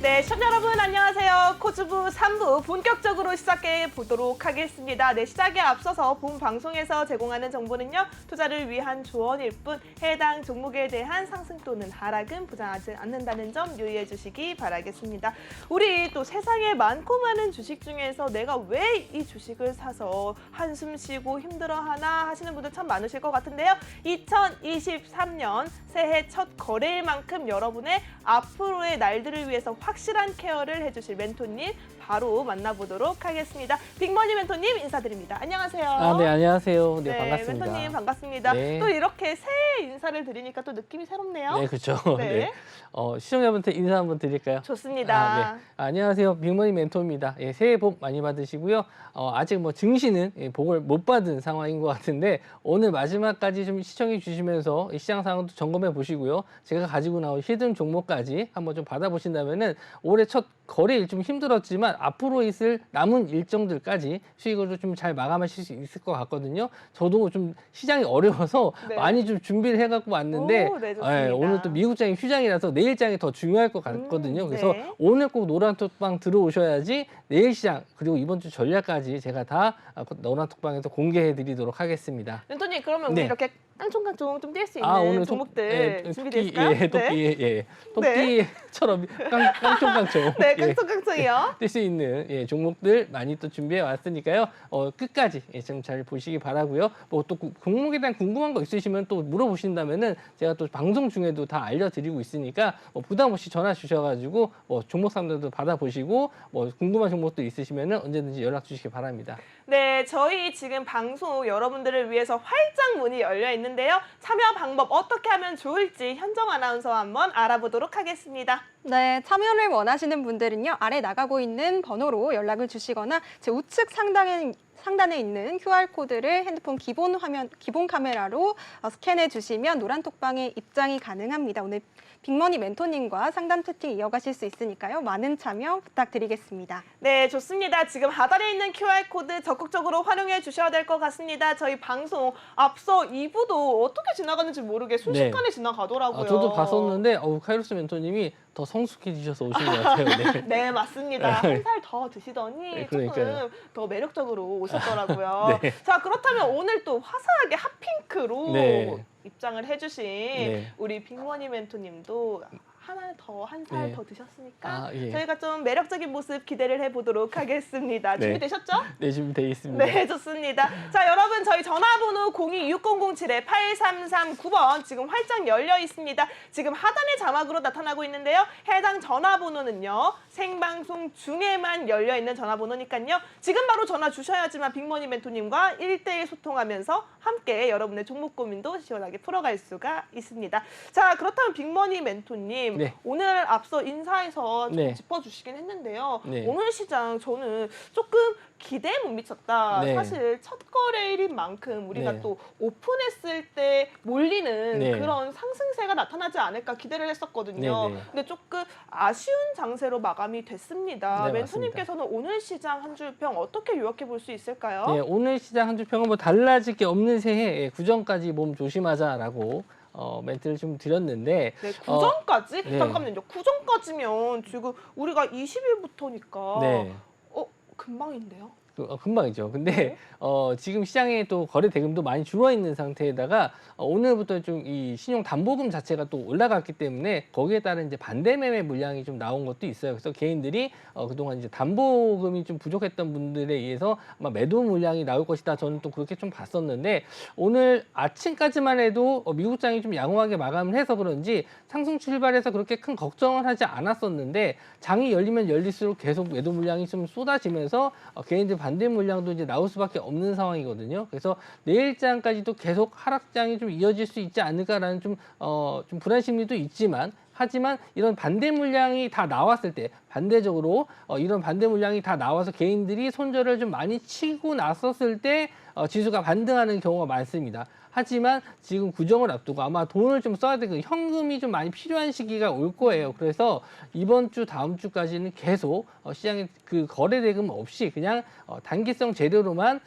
네, 시청자 여러분 안녕하세요. 코즈부 3부 본격적으로 시작해 보도록 하겠습니다. 네, 시작에 앞서서 본 방송에서 제공하는 정보는요, 투자를 위한 조언일 뿐 해당 종목에 대한 상승 또는 하락은 보장하지 않는다는 점 유의해 주시기 바라겠습니다. 우리 또 세상에 많고 많은 주식 중에서 내가 왜 이 주식을 사서 한숨 쉬고 힘들어하나 하시는 분들 참 많으실 것 같은데요. 2023년 새해 첫 거래일 만큼 여러분의 앞으로의 날들을 위해서 확실한 케어를 해주실 멘토님 바로 만나보도록 하겠습니다. 빅머니 멘토님 인사드립니다. 안녕하세요. 네, 안녕하세요. 네, 반갑습니다. 멘토님 반갑습니다. 네. 또 이렇게 새해 인사를 드리니까 또 느낌이 새롭네요. 네, 그렇죠. 네. 네. 시청자분들 인사 한번 드릴까요? 좋습니다. 네. 안녕하세요. 빅머니 멘토입니다. 예, 새해 복 많이 받으시고요. 아직 뭐 증시는 복을 못 받은 상황인 것 같은데 오늘 마지막까지 좀 시청해 주시면서 시장 상황도 점검해 보시고요. 제가 가지고 나온 히든 종목까지 한번 좀 받아보신다면은 올해 첫 거래일 좀 힘들었지만 앞으로 있을 남은 일정들까지 수익으로 좀 잘 마감하실 수 있을 것 같거든요. 저도 좀 시장이 어려워서 네. 많이 좀 준비를 해갖고 왔는데 오, 네, 좋습니다. 오늘 또 미국장이 휴장이라서 내일장이 더 중요할 것 같거든요. 그래서 네. 오늘 꼭 노란톡방 들어오셔야지 내일 시장 그리고 이번 주 전략까지 제가 다 노란톡방에서 공개해 드리도록 하겠습니다. 멘토님 그러면 우리 네. 이렇게 깡총깡총 좀 뛸 수 있는 오늘 종목들 준비됐을까요? 토끼처럼 깡총깡총 네, 깡총깡총이요. 뜰 수 있는 종목들 많이 또 준비해 왔으니까요. 끝까지 좀 잘 보시기 바라고요. 뭐 또 종목에 대한 궁금한 거 있으시면 또 물어보신다면은 제가 또 방송 중에도 다 알려드리고 있으니까 부담 없이 전화 주셔가지고 종목 상담도 받아보시고 궁금한 종목도 있으시면은 언제든지 연락 주시기 바랍니다. 네, 저희 지금 방송 여러분들을 위해서 활짝 문이 열려 있는데요. 참여 방법 어떻게 하면 좋을지 현정 아나운서와 한번 알아보도록 하겠습니다. 네, 참여를 원하시는 분들은요, 아래 나가고 있는 번호로 연락을 주시거나 제 우측 상단에 있는 QR코드를 핸드폰 기본 카메라로 스캔해 주시면 노란톡방에 입장이 가능합니다. 오늘 빅머니 멘토님과 상담 채팅 이어가실 수 있으니까요. 많은 참여 부탁드리겠습니다. 네, 좋습니다. 지금 하단에 있는 QR코드 적극적으로 활용해 주셔야 될 것 같습니다. 저희 방송 앞서 2부도 어떻게 지나가는지 모르게 순식간에 지나가더라고요. 저도 봤었는데 카이로스 멘토님이 더 성숙해지셔서 오신 것 같아요. 네. 네, 맞습니다. 한 살 더 드시더니 네, 조금 그러니까요. 더 매력적으로 오셨더라고요. 네. 자, 그렇다면 오늘 또 화사하게 핫핑크로 네. 입장을 해주신 네. 우리 빅머니 멘토님도 한 살 네. 더 드셨으니까 예. 저희가 좀 매력적인 모습 기대를 해보도록 하겠습니다. 네. 준비되셨죠? 네, 준비되어 있습니다. 네, 좋습니다. 자, 여러분 저희 전화번호 026007-8339번 지금 활짝 열려 있습니다. 지금 하단의 자막으로 나타나고 있는데요. 해당 전화번호는요. 생방송 중에만 열려 있는 전화번호니까요. 지금 바로 전화 주셔야지만 빅머니 멘토님과 1대1 소통하면서 함께 여러분의 종목 고민도 시원하게 풀어갈 수가 있습니다. 자, 그렇다면 빅머니 멘토님 네. 오늘 앞서 인사에서 좀 네. 짚어주시긴 했는데요. 네. 오늘 시장 저는 조금 기대에 못 미쳤다. 네. 사실 첫 거래일인 만큼 우리가 네. 또 오픈했을 때 몰리는 네. 그런 상승세가 나타나지 않을까 기대를 했었거든요. 네, 네. 근데 조금 아쉬운 장세로 마감이 됐습니다. 네, 멘토님께서는 오늘 시장 한 줄 평 어떻게 요약해 볼 수 있을까요? 네, 오늘 시장 한 주 평은 달라질 게 없는 새해 구정까지 몸 조심하자라고 멘트를 좀 드렸는데 네, 구정까지? 네. 잠깐만요. 구정까지면 지금 우리가 20일부터니까 네. 금방인데요. 금방이죠. 근데 네. 지금 시장에 또 거래 대금도 많이 줄어 있는 상태에다가 오늘부터 좀 이 신용 담보금 자체가 또 올라갔기 때문에 거기에 따른 이제 반대 매매 물량이 좀 나온 것도 있어요. 그래서 개인들이 그동안 이제 담보금이 좀 부족했던 분들에 의해서 아마 매도 물량이 나올 것이다. 저는 또 그렇게 좀 봤었는데 오늘 아침까지만 해도 미국장이 좀 양호하게 마감을 해서 그런지 상승 출발해서 그렇게 큰 걱정을 하지 않았었는데 장이 열리면 열릴수록 계속 매도 물량이 좀 쏟아지면서 개인들 반대 물량도 이제 나올 수밖에 없는 상황이거든요. 그래서 내일장까지도 계속 하락장이 좀 이어질 수 있지 않을까라는 좀 불안 심리도 있지만 하지만 이런 반대 물량이 다 나왔을 때 반대적으로 이런 반대 물량이 다 나와서 개인들이 손절을 좀 많이 치고 나섰을 때 지수가 반등하는 경우가 많습니다. 하지만 지금 구정을 앞두고 아마 돈을 좀 써야 되고 현금이 좀 많이 필요한 시기가 올 거예요. 그래서 이번 주 다음 주까지는 계속 시장에 그 거래 대금 없이 그냥 단기성 재료로만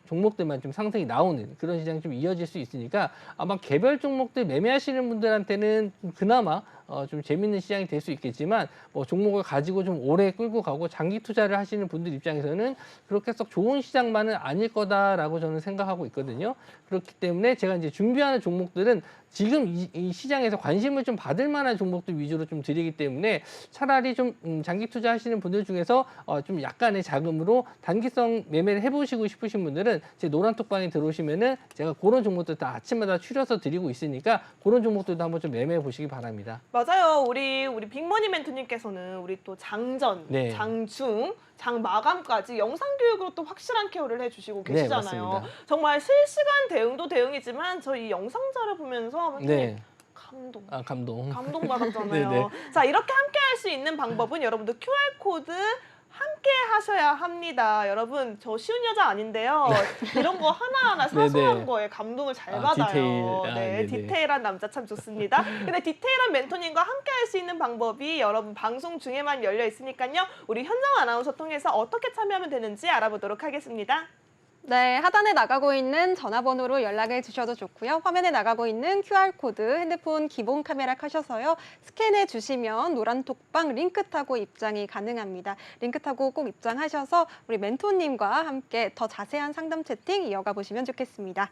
종목들만 좀 상승이 나오는 그런 시장이 좀 이어질 수 있으니까 아마 개별 종목들 매매하시는 분들한테는 그나마 좀 재밌는 시장이 될 수 있겠지만 뭐 종목을 가지고 좀 오래 끌고 가고 장기 투자를 하시는 분들 입장에서는 그렇게 썩 좋은 시장만은 아닐 거다라고 저는 생각하고 있거든요. 그렇기 때문에 제가 이제 준비하는 종목들은 지금 이 시장에서 관심을 좀 받을 만한 종목들 위주로 좀 드리기 때문에 차라리 좀 장기 투자하시는 분들 중에서 좀 약간의 자금으로 단기성 매매를 해보시고 싶으신 분들은 제 노란톡방에 들어오시면은 제가 그런 종목들 다 아침마다 추려서 드리고 있으니까 그런 종목들도 한번 좀 매매해 보시기 바랍니다. 맞아요. 우리 빅머니 멘토님께서는 우리 또 장전, 네. 장중, 장 마감까지 영상 교육으로 또 확실한 케어를 해주시고 네, 계시잖아요. 맞습니다. 정말 실시간 대응도 대응이지만 저희 영상자를 보면서 멘토님 네. 감동. 아, 감동. 감동받았잖아요. 네네. 자, 이렇게 함께 할 수 있는 방법은 여러분들 QR코드 함께 하셔야 합니다. 여러분, 저 쉬운 여자 아닌데요. 이런 거 하나하나 사소한 네네. 거에 감동을 잘 아, 받아요. 디테일. 아, 네, 네네. 디테일한 남자 참 좋습니다. 근데 디테일한 멘토님과 함께 할 수 있는 방법이 여러분 방송 중에만 열려 있으니까요. 우리 현정 아나운서 통해서 어떻게 참여하면 되는지 알아보도록 하겠습니다. 네, 하단에 나가고 있는 전화번호로 연락을 주셔도 좋고요. 화면에 나가고 있는 QR코드 핸드폰 기본 카메라 켜셔서요. 스캔해 주시면 노란 톡방 링크 타고 입장이 가능합니다. 링크 타고 꼭 입장하셔서 우리 멘토님과 함께 더 자세한 상담 채팅 이어가 보시면 좋겠습니다.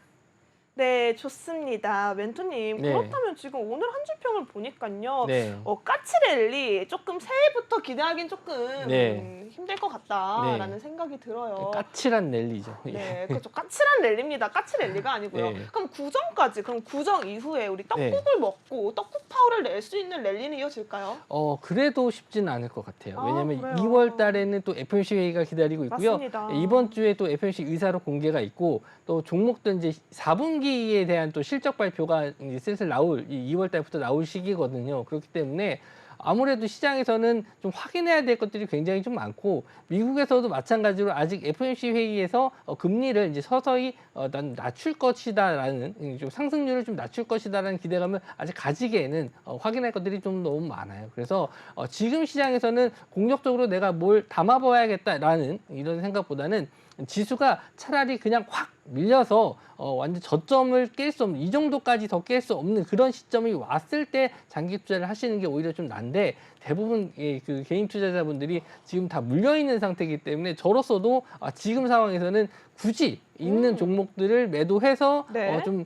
네, 좋습니다. 멘토님, 네. 그렇다면 지금 오늘 한 주평을 보니까요. 네. 까치랠리 조금 새해부터 기대하기는 조금 네. 힘들 것 같다라는 생각이 들어요. 까칠한 랠리죠. 네, 그렇죠. 까칠한 랠리입니다. 까치랠리가 아니고요. 네. 그럼 구정까지, 그럼 구정 이후에 우리 떡국을 먹고 떡국 파워를 낼 수 있는 랠리는 이어질까요? 그래도 쉽지는 않을 것 같아요. 아, 왜냐하면 그래요? 2월 달에는 또 FOMC 회의가 기다리고 있고요. 맞습니다. 이번 주에 또 FOMC 의사록 공개가 있고 또 종목들 이제 4분기에 대한 또 실적 발표가 이제 슬슬 나올 이 2월 달부터 나올 시기거든요. 그렇기 때문에 아무래도 시장에서는 좀 확인해야 될 것들이 굉장히 좀 많고 미국에서도 마찬가지로 아직 FOMC 회의에서 금리를 이제 서서히 난 낮출 것이다라는 좀 상승률을 좀 낮출 것이다라는 기대감을 아직 가지기에는 확인할 것들이 좀 너무 많아요. 그래서 지금 시장에서는 공격적으로 내가 뭘 담아봐야겠다라는 이런 생각보다는 지수가 차라리 그냥 확 밀려서 완전 저점을 깰 수 없는 이 정도까지 더 깰 수 없는 그런 시점이 왔을 때 장기 투자를 하시는 게 오히려 좀 난데 대부분 그 개인 투자자분들이 지금 다 물려 있는 상태이기 때문에 저로서도 지금 상황에서는 굳이 있는 종목들을 매도해서 네. 좀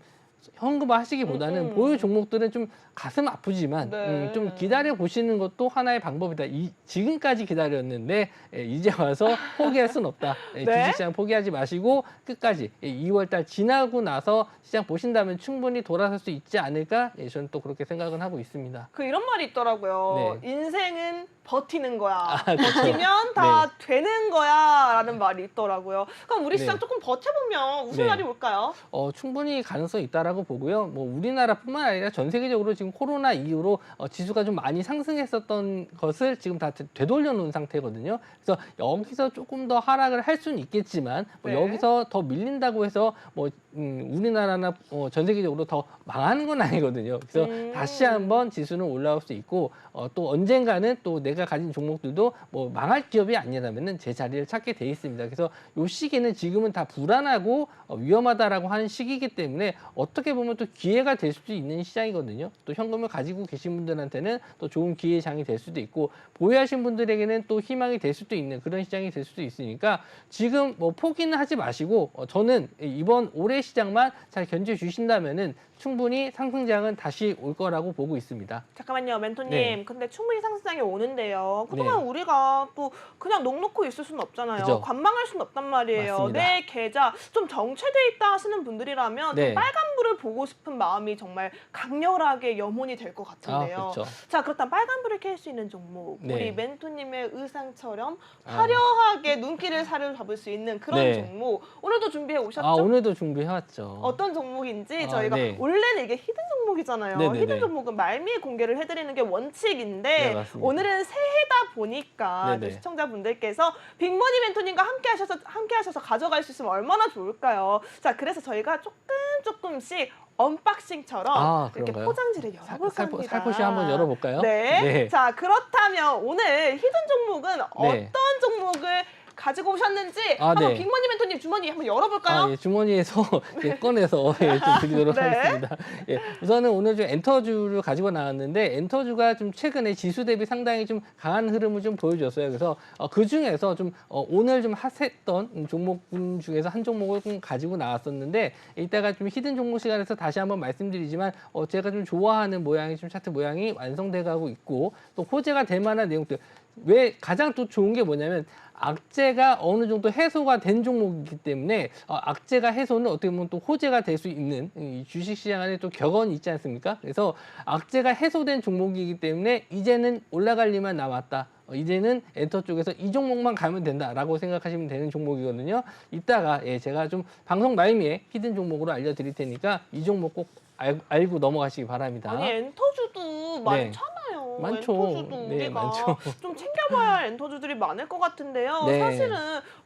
현금화 하시기보다는 보유 종목들은 좀 가슴 아프지만 네. 좀 기다려 보시는 것도 하나의 방법이다. 지금까지 기다렸는데 이제 와서 포기할 수는 없다. 네. 주식시장 포기하지 마시고 끝까지 2월 달 지나고 나서 시장 보신다면 충분히 돌아설 수 있지 않을까? 저는 또 그렇게 생각은 하고 있습니다. 이런 말이 있더라고요. 네. 인생은 버티는 거야. 그렇죠. 버티면 다 되는 거야. 라는 말이 있더라고요. 그럼 우리 시장 네. 조금 버텨보면 웃을 네. 날이 올까요? 충분히 가능성이 있다라고 보고요. 뭐 우리나라뿐만 아니라 전 세계적으로 지금 코로나 이후로 지수가 좀 많이 상승했었던 것을 지금 다 되돌려 놓은 상태거든요. 그래서 여기서 조금 더 하락을 할 수는 있겠지만 네. 여기서 더 밀린다고 해서 우리나라나 전 세계적으로 더 망하는 건 아니거든요. 그래서 다시 한번 지수는 올라올 수 있고 또 언젠가는 또 내가 가진 종목들도 뭐 망할 기업이 아니라면은 제 자리를 찾게 돼 있습니다. 그래서 이 시기는 지금은 다 불안하고 위험하다라고 하는 시기이기 때문에 어떻게 보면 또 기회가 될 수도 있는 시장이거든요. 또 현금을 가지고 계신 분들한테는 또 좋은 기회의 장이 될 수도 있고 보유하신 분들에게는 또 희망이 될 수도 있는 그런 시장이 될 수도 있으니까 지금 뭐 포기는 하지 마시고 저는 이번 올해 시장만 잘 견뎌 주신다면은 충분히 상승장은 다시 올 거라고 보고 있습니다. 잠깐만요, 멘토님. 네. 근데 충분히 상승장이 오는데요. 그동안 네. 우리가 또 그냥 넋놓고 있을 수는 없잖아요. 그죠. 관망할 수는 없단 말이에요. 맞습니다. 내 계좌 좀 정체돼 있다 하시는 분들이라면 네. 좀 빨간불을 보고 싶은 마음이 정말 강렬하게 염원이 될 것 같은데요. 그렇죠. 자, 그렇다면 빨간불을 켤 수 있는 종목. 네. 우리 멘토님의 의상처럼 화려하게 눈길을 사로잡을 수 있는 그런 네. 종목. 오늘도 준비해 오셨죠? 오늘도 준비해왔죠. 어떤 종목인지 저희가 네. 원래는 이게 히든 종목이잖아요. 네네네. 히든 종목은 말미에 공개를 해드리는 게 원칙인데 네, 맞습니다. 오늘은 새해다 보니까 네네. 또 시청자분들께서 빅머니 멘토님과 함께 하셔서 가져갈 수 있으면 얼마나 좋을까요? 자, 그래서 저희가 조금씩 언박싱처럼 이렇게 그런가요? 포장지를 열어볼까 합니다. 살포시 한번 열어볼까요? 네. 네. 자, 그렇다면 오늘 히든 종목은 어떤 종목을 가지고 오셨는지 아, 한번 네. 빅머니 멘토님 주머니 한번 열어볼까요? 예, 주머니에서 예, 꺼내서 좀 드리도록 네. 하겠습니다. 예, 우선은 오늘 좀 엔터주를 가지고 나왔는데 엔터주가 좀 최근에 지수 대비 상당히 좀 강한 흐름을 좀 보여줬어요. 그래서 그 중에서 좀 오늘 좀 핫했던 종목군 중에서 한 종목을 좀 가지고 나왔었는데 이따가 좀 히든 종목 시간에서 다시 한번 말씀드리지만 제가 좀 좋아하는 모양이 좀 차트 모양이 완성돼 가고 있고 또 호재가 될 만한 내용들 왜 가장 또 좋은 게 뭐냐면 악재가 어느 정도 해소가 된 종목이기 때문에 악재가 해소는 어떻게 보면 또 호재가 될 수 있는 이 주식시장 안에 또 격언이 있지 않습니까? 그래서 악재가 해소된 종목이기 때문에 이제는 올라갈 일만 남았다. 이제는 엔터 쪽에서 이 종목만 가면 된다라고 생각하시면 되는 종목이거든요. 이따가 제가 좀 방송 말미에 히든 종목으로 알려드릴 테니까 이 종목 꼭 알고 넘어가시기 바랍니다. 아니 엔터주도 많잖아요. 많죠. 엔터주도 네, 우리가 많죠. 좀 챙겨봐야 할 엔터주들이 많을 것 같은데요. 네. 사실은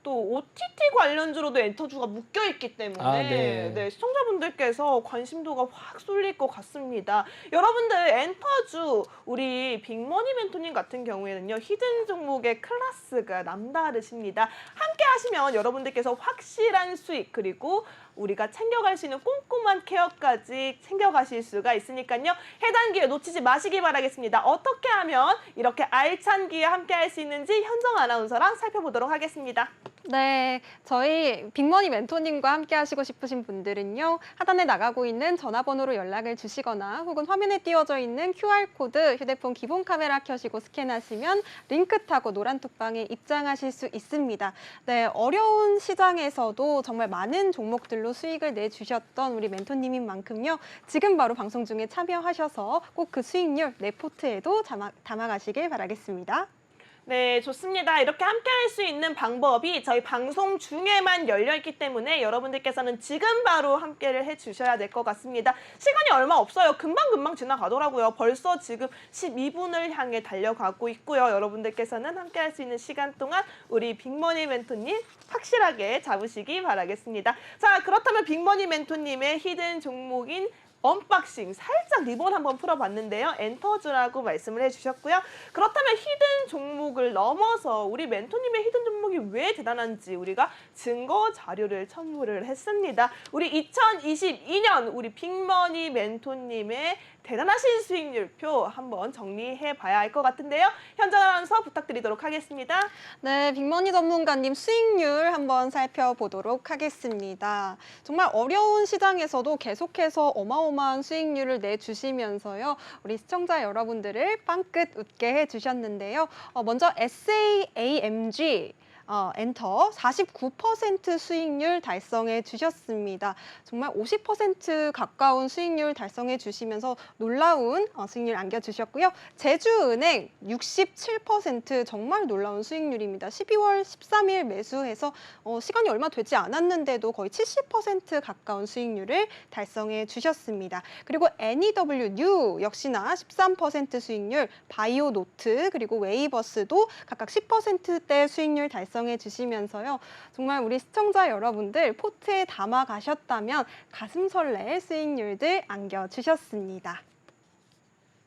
또 OTT 관련주로도 엔터주가 묶여있기 때문에 아, 네. 시청자분들께서 관심도가 확 쏠릴 것 같습니다. 여러분들 엔터주 우리 빅머니 멘토님 같은 경우에는요. 히든 종목의 클래스가 남다르십니다. 함께 하시면 여러분들께서 확실한 수익 그리고 우리가 챙겨갈 수 있는 꼼꼼한 케어까지 챙겨가실 수가 있으니까요. 해당 기회 놓치지 마시기 바라겠습니다. 어떻게 하면 이렇게 알찬 기회 함께 할 수 있는지 현정 아나운서랑 살펴보도록 하겠습니다. 네, 저희 빅머니 멘토님과 함께 하시고 싶으신 분들은요. 하단에 나가고 있는 전화번호로 연락을 주시거나 혹은 화면에 띄워져 있는 QR코드 휴대폰 기본 카메라 켜시고 스캔하시면 링크 타고 노란 톡방에 입장하실 수 있습니다. 네, 어려운 시장에서도 정말 많은 종목들로 수익을 내주셨던 우리 멘토님인 만큼요. 지금 바로 방송 중에 참여하셔서 꼭 그 수익률 레포트에도 담아가시길 바라겠습니다. 네, 좋습니다. 이렇게 함께 할 수 있는 방법이 저희 방송 중에만 열려있기 때문에 여러분들께서는 지금 바로 함께를 해주셔야 될 것 같습니다. 시간이 얼마 없어요. 금방금방 지나가더라고요. 벌써 지금 12분을 향해 달려가고 있고요. 여러분들께서는 함께 할 수 있는 시간 동안 우리 빅머니 멘토님 확실하게 잡으시기 바라겠습니다. 자, 그렇다면 빅머니 멘토님의 히든 종목인 언박싱 살짝 리본 한번 풀어봤는데요. 엔터주라고 말씀을 해주셨고요. 그렇다면 히든 종목을 넘어서 우리 멘토님의 히든 종목이 왜 대단한지 우리가 증거 자료를 첨부를 했습니다. 우리 2022년 우리 빅머니 멘토님의 대단하신 수익률표 한번 정리해봐야 할 것 같은데요. 현정 아나운서 부탁드리도록 하겠습니다. 네, 빅머니 전문가님 수익률 한번 살펴보도록 하겠습니다. 정말 어려운 시장에서도 계속해서 어마어마한 수익률을 내주시면서요. 우리 시청자 여러분들을 빵끝 웃게 해주셨는데요. 먼저 SAAMG 엔터 49% 수익률 달성해 주셨습니다. 정말 50% 가까운 수익률 달성해 주시면서 놀라운 수익률 안겨주셨고요. 제주은행 67% 정말 놀라운 수익률입니다. 12월 13일 매수해서 시간이 얼마 되지 않았는데도 거의 70% 가까운 수익률을 달성해 주셨습니다. 그리고 NEW 역시나 13% 수익률, 바이오노트 그리고 웨이버스도 각각 10%대 수익률 달성해 주시면서요. 정말 우리 시청자 여러분들 포트에 담아 가셨다면 가슴 설렐 수익률들 안겨주셨습니다.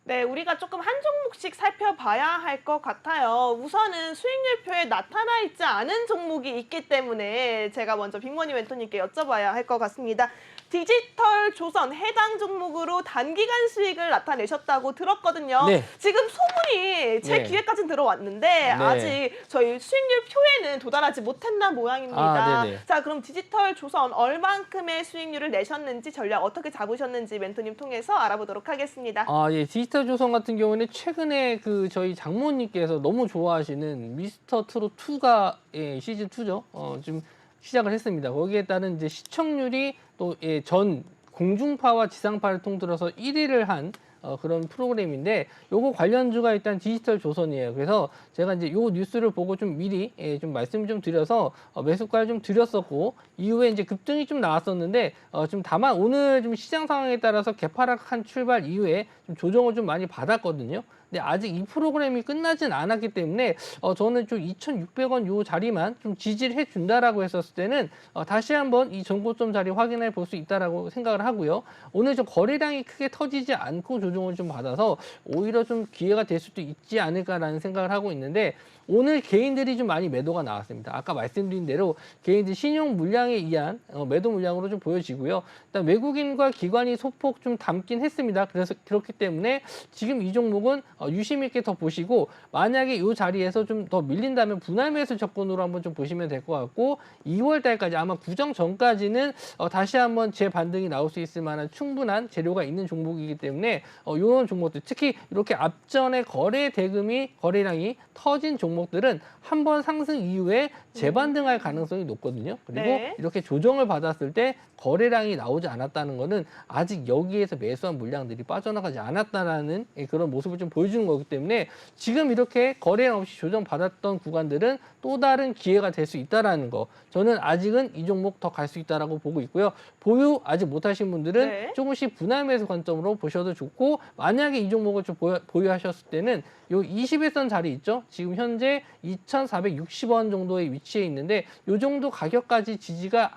네, 우리가 조금 한 종목씩 살펴봐야 할 것 같아요. 우선은 수익률표에 나타나 있지 않은 종목이 있기 때문에 제가 먼저 빅머니 멘토님께 여쭤봐야 할 것 같습니다. 디지털 조선 해당 종목으로 단기간 수익을 나타내셨다고 들었거든요. 네. 지금 소문이 제 네. 귀에까지 들어왔는데 아직 저희 수익률 표에는 도달하지 못했나 모양입니다. 네네. 자, 그럼 디지털 조선 얼만큼의 수익률을 내셨는지 전략 어떻게 잡으셨는지 멘토님 통해서 알아보도록 하겠습니다. 예, 디지털 조선 같은 경우는 최근에 그 저희 장모님께서 너무 좋아하시는 미스터 트롯 2가 시즌 2죠. 지금 시작을 했습니다. 거기에 따른 이제 시청률이 또 전 공중파와 지상파를 통틀어서 1위를 한 그런 프로그램인데 요거 관련주가 일단 디지털 조선이에요. 그래서 제가 이제 요 뉴스를 보고 좀 미리 좀 말씀 좀 드려서 매수가를 좀 드렸었고 이후에 이제 급등이 좀 나왔었는데 좀 다만 오늘 좀 시장 상황에 따라서 개파락한 출발 이후에 좀 조정을 좀 많이 받았거든요. 근데 아직 이 프로그램이 끝나진 않았기 때문에 저는 좀 2,600원 요 자리만 좀 지지를 해준다라고 했었을 때는 다시 한번 이 전고점 자리 확인해 볼 수 있다라고 생각을 하고요. 오늘 좀 거래량이 크게 터지지 않고 조정을 좀 받아서 오히려 좀 기회가 될 수도 있지 않을까라는 생각을 하고 있는데 오늘 개인들이 좀 많이 매도가 나왔습니다. 아까 말씀드린 대로 개인들 신용 물량에 의한 매도 물량으로 좀 보여지고요. 일단 외국인과 기관이 소폭 좀 담긴 했습니다. 그래서 그렇기 때문에 지금 이 종목은 유심 있게 더 보시고 만약에 이 자리에서 좀 더 밀린다면 분할 매수 접근으로 한번 좀 보시면 될 것 같고 2월 달까지 아마 구정 전까지는 다시 한번 재반등이 나올 수 있을 만한 충분한 재료가 있는 종목이기 때문에 이런 종목들 특히 이렇게 앞전에 거래량이 터진 종목들은 한번 상승 이후에 재반등할 가능성이 높거든요. 그리고 네. 이렇게 조정을 받았을 때 거래량이 나오지 않았다는 것은 아직 여기에서 매수한 물량들이 빠져나가지 않았다라는 그런 모습을 좀 보여주는 거기 때문에 지금 이렇게 거래량 없이 조정받았던 구간들은 또 다른 기회가 될 수 있다라는 거. 저는 아직은 이 종목 더 갈 수 있다라고 보고 있고요. 보유 아직 못하신 분들은 네. 조금씩 분할 매수 관점으로 보셔도 좋고 만약에 이 종목을 좀 보유하셨을 때는 요 21선 자리 있죠? 지금 현재 2,460원 정도의 위치에 있는데 요 정도 가격까지 지지가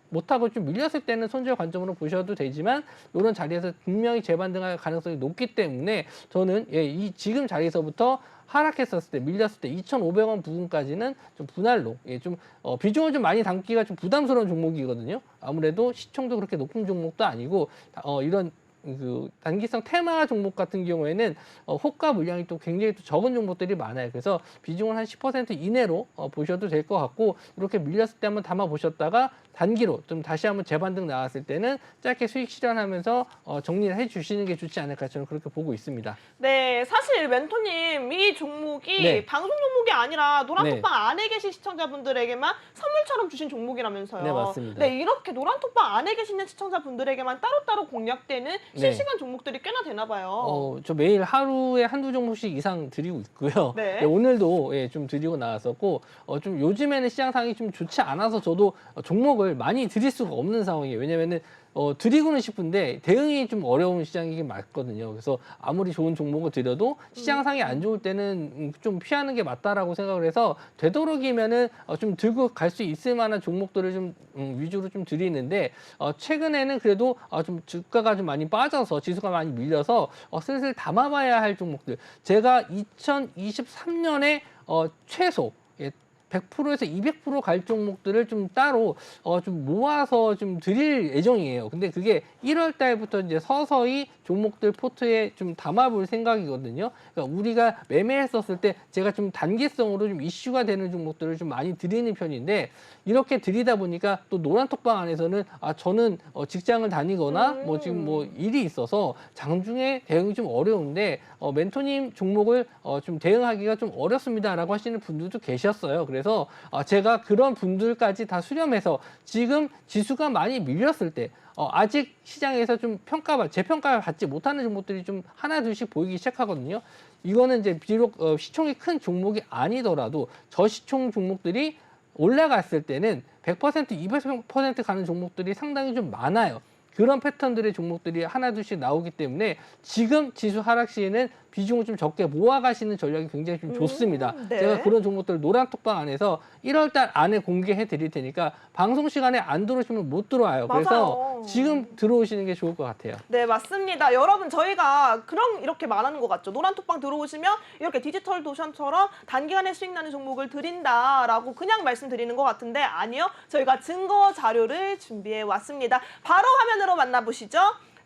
못하고 좀 밀렸을 때는 손절 관점으로 보셔도 되지만 이런 자리에서 분명히 재반등할 가능성이 높기 때문에 저는 이 지금 자리에서부터 하락했었을 때 밀렸을 때 2,500원 부분까지는 좀 분할로 좀 비중을 좀 많이 담기가 좀 부담스러운 종목이거든요. 아무래도 시총도 그렇게 높은 종목도 아니고 이런 그 단기성 테마 종목 같은 경우에는 호가 물량이 또 굉장히 또 적은 종목들이 많아요. 그래서 비중을 한 10% 이내로 보셔도 될 것 같고 이렇게 밀렸을 때 한번 담아 보셨다가 단기로 좀 다시 한번 재반등 나왔을 때는 짧게 수익 실현하면서 정리를 해주시는 게 좋지 않을까 저는 그렇게 보고 있습니다. 네, 사실 멘토님 이 종목이 네. 방송 종목이 아니라 노란톡방 네. 안에 계신 시청자분들에게만 선물처럼 주신 종목이라면서요. 네, 맞습니다. 네, 이렇게 노란톡방 안에 계시는 시청자분들에게만 따로따로 공략되는 네. 실시간 종목들이 꽤나 되나 봐요. 저 매일 하루에 한두 종목씩 이상 드리고 있고요. 네. 네, 오늘도 좀 드리고 나왔었고 좀 요즘에는 시장 상황이 좀 좋지 않아서 저도 종목을 많이 드릴 수가 없는 상황이에요. 왜냐면은 드리고는 싶은데 대응이 좀 어려운 시장이긴 맞거든요. 그래서 아무리 좋은 종목을 드려도 시장 상이 안 좋을 때는 좀 피하는 게 맞다라고 생각을 해서 되도록이면은 좀 들고 갈 수 있을 만한 종목들을 좀 위주로 좀 드리는데 최근에는 그래도 좀 주가가 좀 많이 빠져서 지수가 많이 밀려서 슬슬 담아봐야 할 종목들. 제가 2023년에 최소 100%에서 200% 갈 종목들을 좀 따로 좀 모아서 좀 드릴 예정이에요. 근데 그게 1월 달부터 이제 서서히 종목들 포트에 좀 담아볼 생각이거든요. 그러니까 우리가 매매했었을 때 제가 좀 단기성으로 좀 이슈가 되는 종목들을 좀 많이 드리는 편인데 이렇게 드리다 보니까 또 노란톡방 안에서는 저는 직장을 다니거나 뭐 지금 뭐 일이 있어서 장중에 대응이 좀 어려운데 멘토님 종목을 좀 대응하기가 좀 어렵습니다라고 하시는 분들도 계셨어요. 그래서 제가 그런 분들까지 다 수렴해서 지금 지수가 많이 밀렸을 때 아직 시장에서 좀 재평가를 받지 못하는 종목들이 좀 하나 둘씩 보이기 시작하거든요. 이거는 이제 비록 시총이 큰 종목이 아니더라도 저시총 종목들이 올라갔을 때는 100%, 200% 가는 종목들이 상당히 좀 많아요. 그런 패턴들의 종목들이 하나 둘씩 나오기 때문에 지금 지수 하락 시에는 비중을 좀 적게 모아가시는 전략이 굉장히 좀 좋습니다. 네. 제가 그런 종목들 노란톡방 안에서 1월 달 안에 공개해 드릴 테니까 방송 시간에 안 들어오시면 못 들어와요. 그래서 맞아요. 지금 들어오시는 게 좋을 것 같아요. 네, 맞습니다. 여러분, 저희가 이렇게 말하는 것 같죠. 노란톡방 들어오시면 이렇게 디지털 도션처럼 단기간에 수익 나는 종목을 드린다라고 그냥 말씀드리는 것 같은데 아니요. 저희가 증거 자료를 준비해 왔습니다. 바로 화면으로 만나보시죠.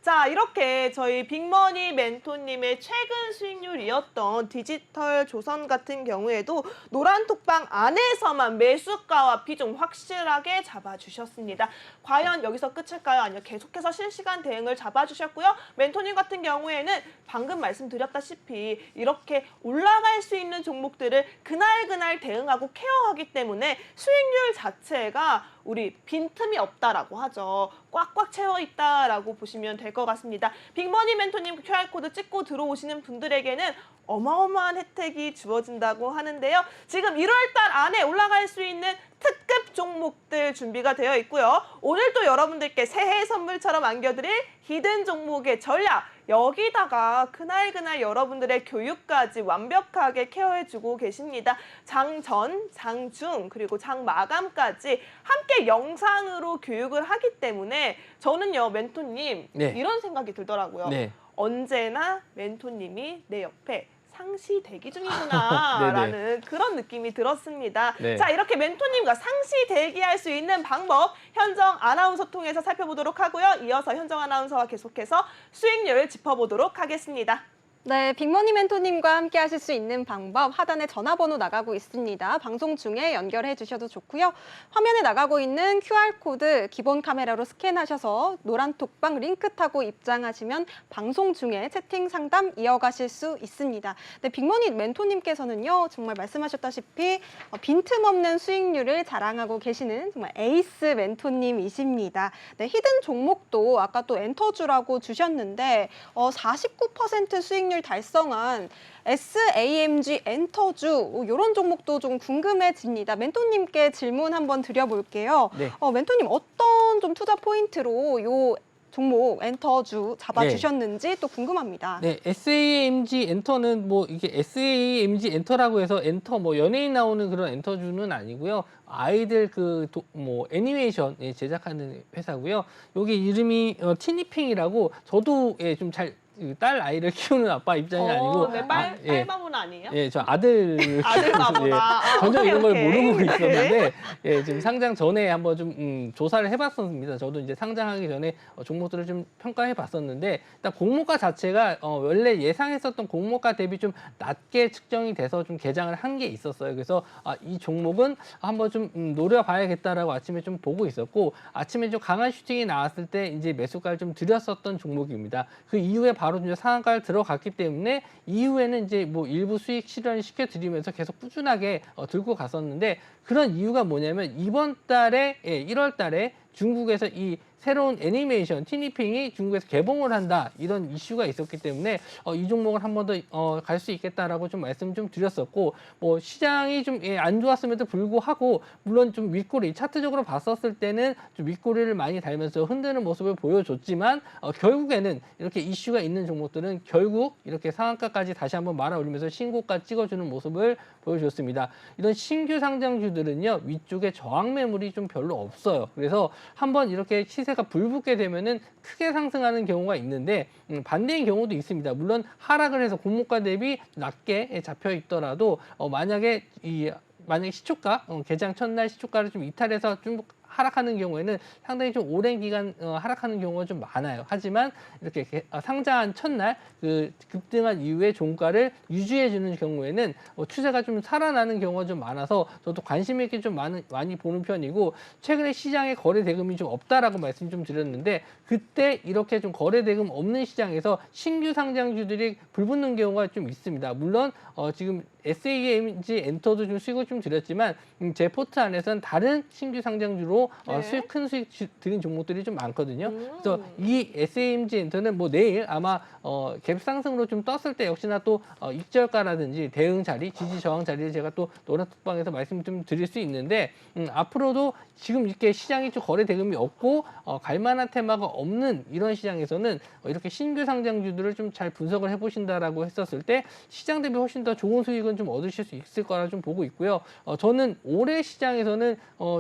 자, 이렇게 저희 빅머니 멘토님의 최근 수익률이었던 디지털 조선 같은 경우에도 노란톡방 안에서만 매수가와 비중 확실하게 잡아주셨습니다. 과연 여기서 끝일까요? 아니요, 계속해서 실시간 대응을 잡아주셨고요. 멘토님 같은 경우에는 방금 말씀드렸다시피 이렇게 올라갈 수 있는 종목들을 그날 대응하고 케어하기 때문에 수익률 자체가 우리 빈틈이 없다라고 하죠. 꽉꽉 채워 있다라고 보시면 될 것 같습니다. 빅머니 멘토님 QR코드 찍고 들어오시는 분들에게는 어마어마한 혜택이 주어진다고 하는데요. 지금 1월 달 안에 올라갈 수 있는 특급 종목들 준비가 되어 있고요. 오늘 또 여러분들께 새해 선물처럼 안겨드릴 히든 종목의 전략 여기다가 그날 여러분들의 교육까지 완벽하게 케어해주고 계십니다. 장전, 장중, 그리고 장마감까지 함께 영상으로 교육을 하기 때문에 저는요, 멘토님 네. 이런 생각이 들더라고요. 네. 언제나 멘토님이 내 옆에 상시 대기 중이구나라는 그런 느낌이 들었습니다. 네. 자, 이렇게 멘토님과 상시 대기할 수 있는 방법 현정 아나운서 통해서 살펴보도록 하고요. 이어서 현정 아나운서와 계속해서 수익률 짚어보도록 하겠습니다. 네, 빅머니 멘토님과 함께 하실 수 있는 방법 하단에 전화번호 나가고 있습니다. 방송 중에 연결해 주셔도 좋고요. 화면에 나가고 있는 QR코드 기본 카메라로 스캔하셔서 노란 톡방 링크 타고 입장하시면 방송 중에 채팅 상담 이어가실 수 있습니다. 네, 빅머니 멘토님께서는요, 정말 말씀하셨다시피 빈틈없는 수익률을 자랑하고 계시는 정말 에이스 멘토님이십니다. 네, 히든 종목도 아까 또 엔터주라고 주셨는데 49% 수익률 달성한 SAMG 엔터주 이런 종목도 좀 궁금해집니다. 멘토님께 질문 한번 드려볼게요. 네. 멘토님 어떤 좀 투자 포인트로 요 종목 엔터주 잡아주셨는지 또 궁금합니다. 네, SAMG 엔터는 뭐 이게 SAMG 엔터라고 해서 엔터 뭐 연예인 나오는 그런 엔터주는 아니고요. 아이들 뭐 애니메이션 제작하는 회사고요. 여기 이름이 티니핑이라고 저도 좀 잘 딸 아이를 키우는 아빠 입장이 아니고 네, 딸바보는 아니에요? 예, 저 아들 아들바보다. 전혀 이런 걸 오케이. 모르고 있었는데 예, 지금 상장 전에 한번 좀 조사를 해봤었습니다. 저도 이제 상장하기 전에 종목들을 좀 평가해봤었는데 일단 공모가 자체가 원래 예상했었던 공모가 대비 좀 낮게 측정이 돼서 좀 개장을 한 게 있었어요. 그래서 이 종목은 한번 좀 노려봐야겠다라고 아침에 좀 보고 있었고 아침에 좀 강한 슈팅이 나왔을 때 이제 매수가를 좀 드렸었던 종목입니다. 그 이후에 바로 이제 상한가를 들어갔기 때문에 이후에는 이제 뭐 일부 수익 실현을 시켜드리면서 계속 꾸준하게 들고 갔었는데 그런 이유가 뭐냐면 이번 달에 1월 달에 중국에서 이 새로운 애니메이션 티니핑이 중국에서 개봉을 한다 이런 이슈가 있었기 때문에 이 종목을 한 번 더 갈 수 있겠다라고 좀 말씀 좀 드렸었고 뭐 시장이 좀 안 좋았음에도 불구하고 물론 좀 윗꼬리 차트적으로 봤었을 때는 좀 윗꼬리를 많이 달면서 흔드는 모습을 보여줬지만 결국에는 이렇게 이슈가 있는 종목들은 결국 이렇게 상한가까지 다시 한번 말아 올리면서 신고가 찍어주는 모습을 보여줬습니다. 이런 신규 상장주들은요 위쪽에 저항 매물이 좀 별로 없어요. 그래서 한번 이렇게 시세가 불붙게 되면은 크게 상승하는 경우가 있는데 반대인 경우도 있습니다. 물론 하락을 해서 공모가 대비 낮게 잡혀 있더라도 만약에 시초가 개장 첫날 시초가를 좀 이탈해서 좀 하락하는 경우에는 상당히 좀 오랜 기간 하락하는 경우가 좀 많아요. 하지만 이렇게 상장한 첫날 그 급등한 이후에 종가를 유지해주는 경우에는 추세가 좀 살아나는 경우가 좀 많아서 저도 관심 있게 좀 많이 보는 편이고 최근에 시장에 거래 대금이 좀 없다라고 말씀 좀 드렸는데 그때 이렇게 좀 거래 대금 없는 시장에서 신규 상장주들이 불붙는 경우가 좀 있습니다. 물론 지금 SAMG 엔터도 좀 수익을 좀 드렸지만 제 포트 안에서는 다른 신규 상장주로 큰 수익 드린 종목들이 좀 많거든요. 그래서 이 SAMG 엔터는 뭐 내일 아마 갭 상승으로 좀 떴을 때 역시나 또 익절가라든지 대응 자리, 지지 저항 자리를 제가 또 노란톡방에서 말씀 좀 드릴 수 있는데 앞으로도 지금 이렇게 시장이 좀 거래 대금이 없고 갈만한 테마가 없는 이런 시장에서는 이렇게 신규 상장주들을 좀 잘 분석을 해보신다라고 했었을 때 시장 대비 훨씬 더 좋은 수익은 좀 얻으실 수 있을 거라 좀 보고 있고요. 저는 올해 시장에서는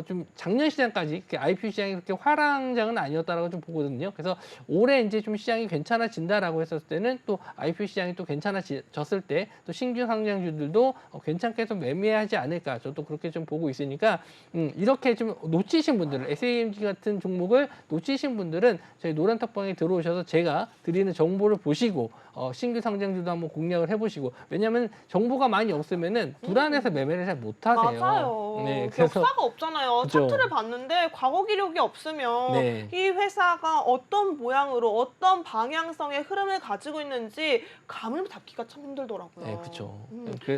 좀 작년 시장까지 IPO 시장이 그렇게 화랑장은 아니었다라고 좀 보거든요. 그래서 올해 이제 좀 시장이 괜찮아진다라고 했었을 때는 또 IPO 시장이 또 괜찮아졌을 때 또 신규 상장주들도 괜찮게 좀 매매하지 않을까 저도 그렇게 좀 보고 있으니까 이렇게 좀 놓치신 분들은 SAMG 같은 종목을 놓치신 분들은 저희 노란톡방에 들어오셔서 제가 드리는 정보를 보시고 신규 상장주도 한번 공략을 해보시고 왜냐하면 정보가 많이 없으면은 불안해서 매매를 잘 못하세요. 맞아요. 네, 그래서 역사가 없잖아요. 그죠. 차트를 봤는데 과거 기록이 없으면 네. 이 회사가 어떤 모양으로 어떤 방향성의 흐름을 가지고 있는지 감을 잡기가 참 힘들더라고요. 네, 그렇죠.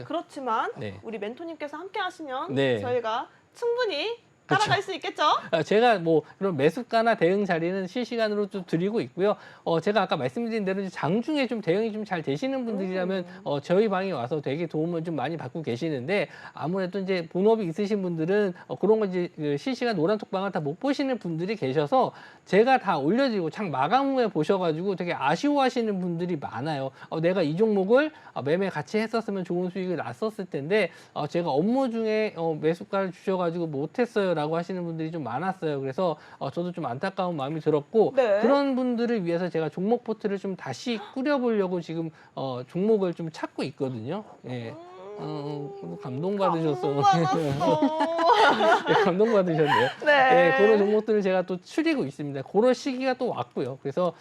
그렇지만 네. 우리 멘토님께서 함께 하시면 네. 저희가 충분히 따라갈 수 있겠죠? 제가 뭐 그런 매수가나 대응 자리는 실시간으로 좀 드리고 있고요. 제가 아까 말씀드린 대로 장중에 좀 대응이 좀 잘 되시는 분들이라면 저희 방에 와서 되게 도움을 좀 많이 받고 계시는데 아무래도 이제 본업이 있으신 분들은 그런 거 이제 그 실시간 노란톡방을 다 못 보시는 분들이 계셔서 제가 다 올려드리고 장 마감 후에 보셔가지고 되게 아쉬워하시는 분들이 많아요. 내가 이 종목을 매매 같이 했었으면 좋은 수익을 났었을 텐데 제가 업무 중에 매수가를 주셔가지고 못했어요라고 하시는 분들이 좀 많았어요. 그래서 저도 좀 안타까운 마음이 들었고 네. 그런 분들을 위해서 제가 종목 포트를 좀 다시 꾸려보려고 지금 종목을 좀 찾고 있거든요. 예. 감동받으셨어. 네, 감동받으셨네요. 네. 네, 그런 종목들을 제가 또 추리고 있습니다. 그런 시기가 또 왔고요. 그래서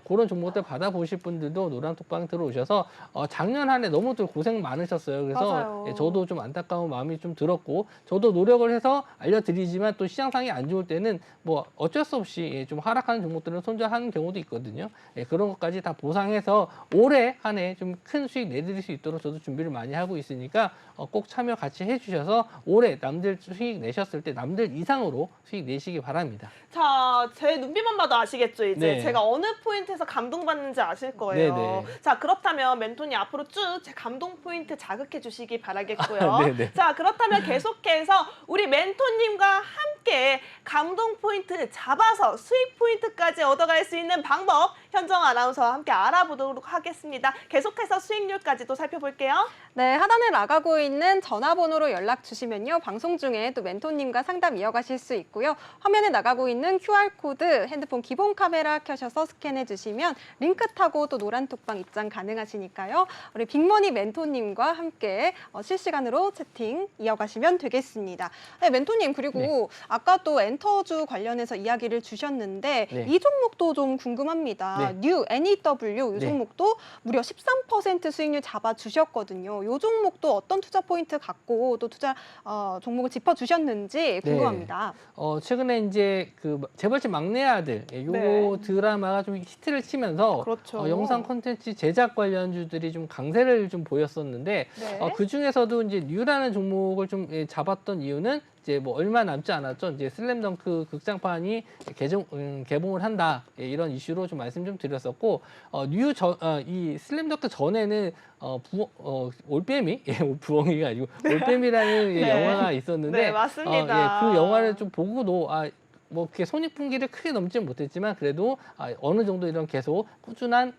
그런 종목들 받아보실 분들도 노란톡방 들어오셔서 작년 한 해 너무 또 고생 많으셨어요. 그래서 맞아요. 예, 저도 좀 안타까운 마음이 좀 들었고 저도 노력을 해서 알려드리지만 또 시장상이 안 좋을 때는 뭐 어쩔 수 없이 예, 좀 하락하는 종목들은 손절하는 경우도 있거든요. 예, 그런 것까지 다 보상해서 올해 한 해 좀 큰 수익 내드릴 수 있도록 저도 준비를 많이 하고 있으니까 꼭 참여 같이 해주셔서 올해 남들 수익 내셨을 때 남들 이상으로 수익 내시기 바랍니다. 자, 제 눈빛만 봐도 아시겠죠, 이제. 네. 제가 어느 포인트에서 감동받는지 아실 거예요. 네네. 자, 그렇다면 멘토님 앞으로 쭉 제 감동 포인트 자극해 주시기 바라겠고요. 네네. 자, 그렇다면 계속해서 우리 멘토님과 함께 감동 포인트 잡아서 수익 포인트까지 얻어갈 수 있는 방법 현정 아나운서와 함께 알아보도록 하겠습니다. 계속해서 수익률까지도 살펴볼게요. 네, 하단에 나가고 있는 전화번호로 연락 주시면요. 방송 중에 또 멘토님과 상담 이어가실 수 있고요. 화면에 나가고 있는 QR코드 핸드폰 기본 카메라 켜셔서 스캔해 주시면 링크 타고 또 노란톡방 입장 가능하시니까요. 우리 빅머니 멘토님과 함께 실시간으로 채팅 이어가시면 되겠습니다. 네, 멘토님 그리고 네. 아까 또 엔터주 관련해서 이야기를 주셨는데 네. 이 종목도 좀 궁금합니다. 네. 뉴 NEW 이 네. 종목도 무려 13% 수익률 잡아주셨거든요. 이 종목도 어떤 투자 포인트 갖고 또 투자 종목을 짚어주셨는지 궁금합니다. 최근에 이제 그 재벌집 막내 아들 요 네. 드라마가 좀 히트를 치면서 그렇죠. 영상 콘텐츠 제작 관련주들이 좀 강세를 좀 보였었는데 네. 그 중에서도 이제 뉴라는 종목을 좀 잡았던 이유는 이제 뭐 얼마 남지 않았죠. 이제 슬램덩크 극장판이 개봉을 한다 이런 이슈로 좀 말씀 좀 드렸었고 이 슬램덩크 전에는 올빼미 부엉이가 아니고 올빼미라는 네. 영화가 있었는데 네, 맞습니다. 그 영화를 좀 보고도 뭐 이렇게 손익분기를 크게 넘지는 못했지만 그래도 어느 정도 이런 계속 꾸준한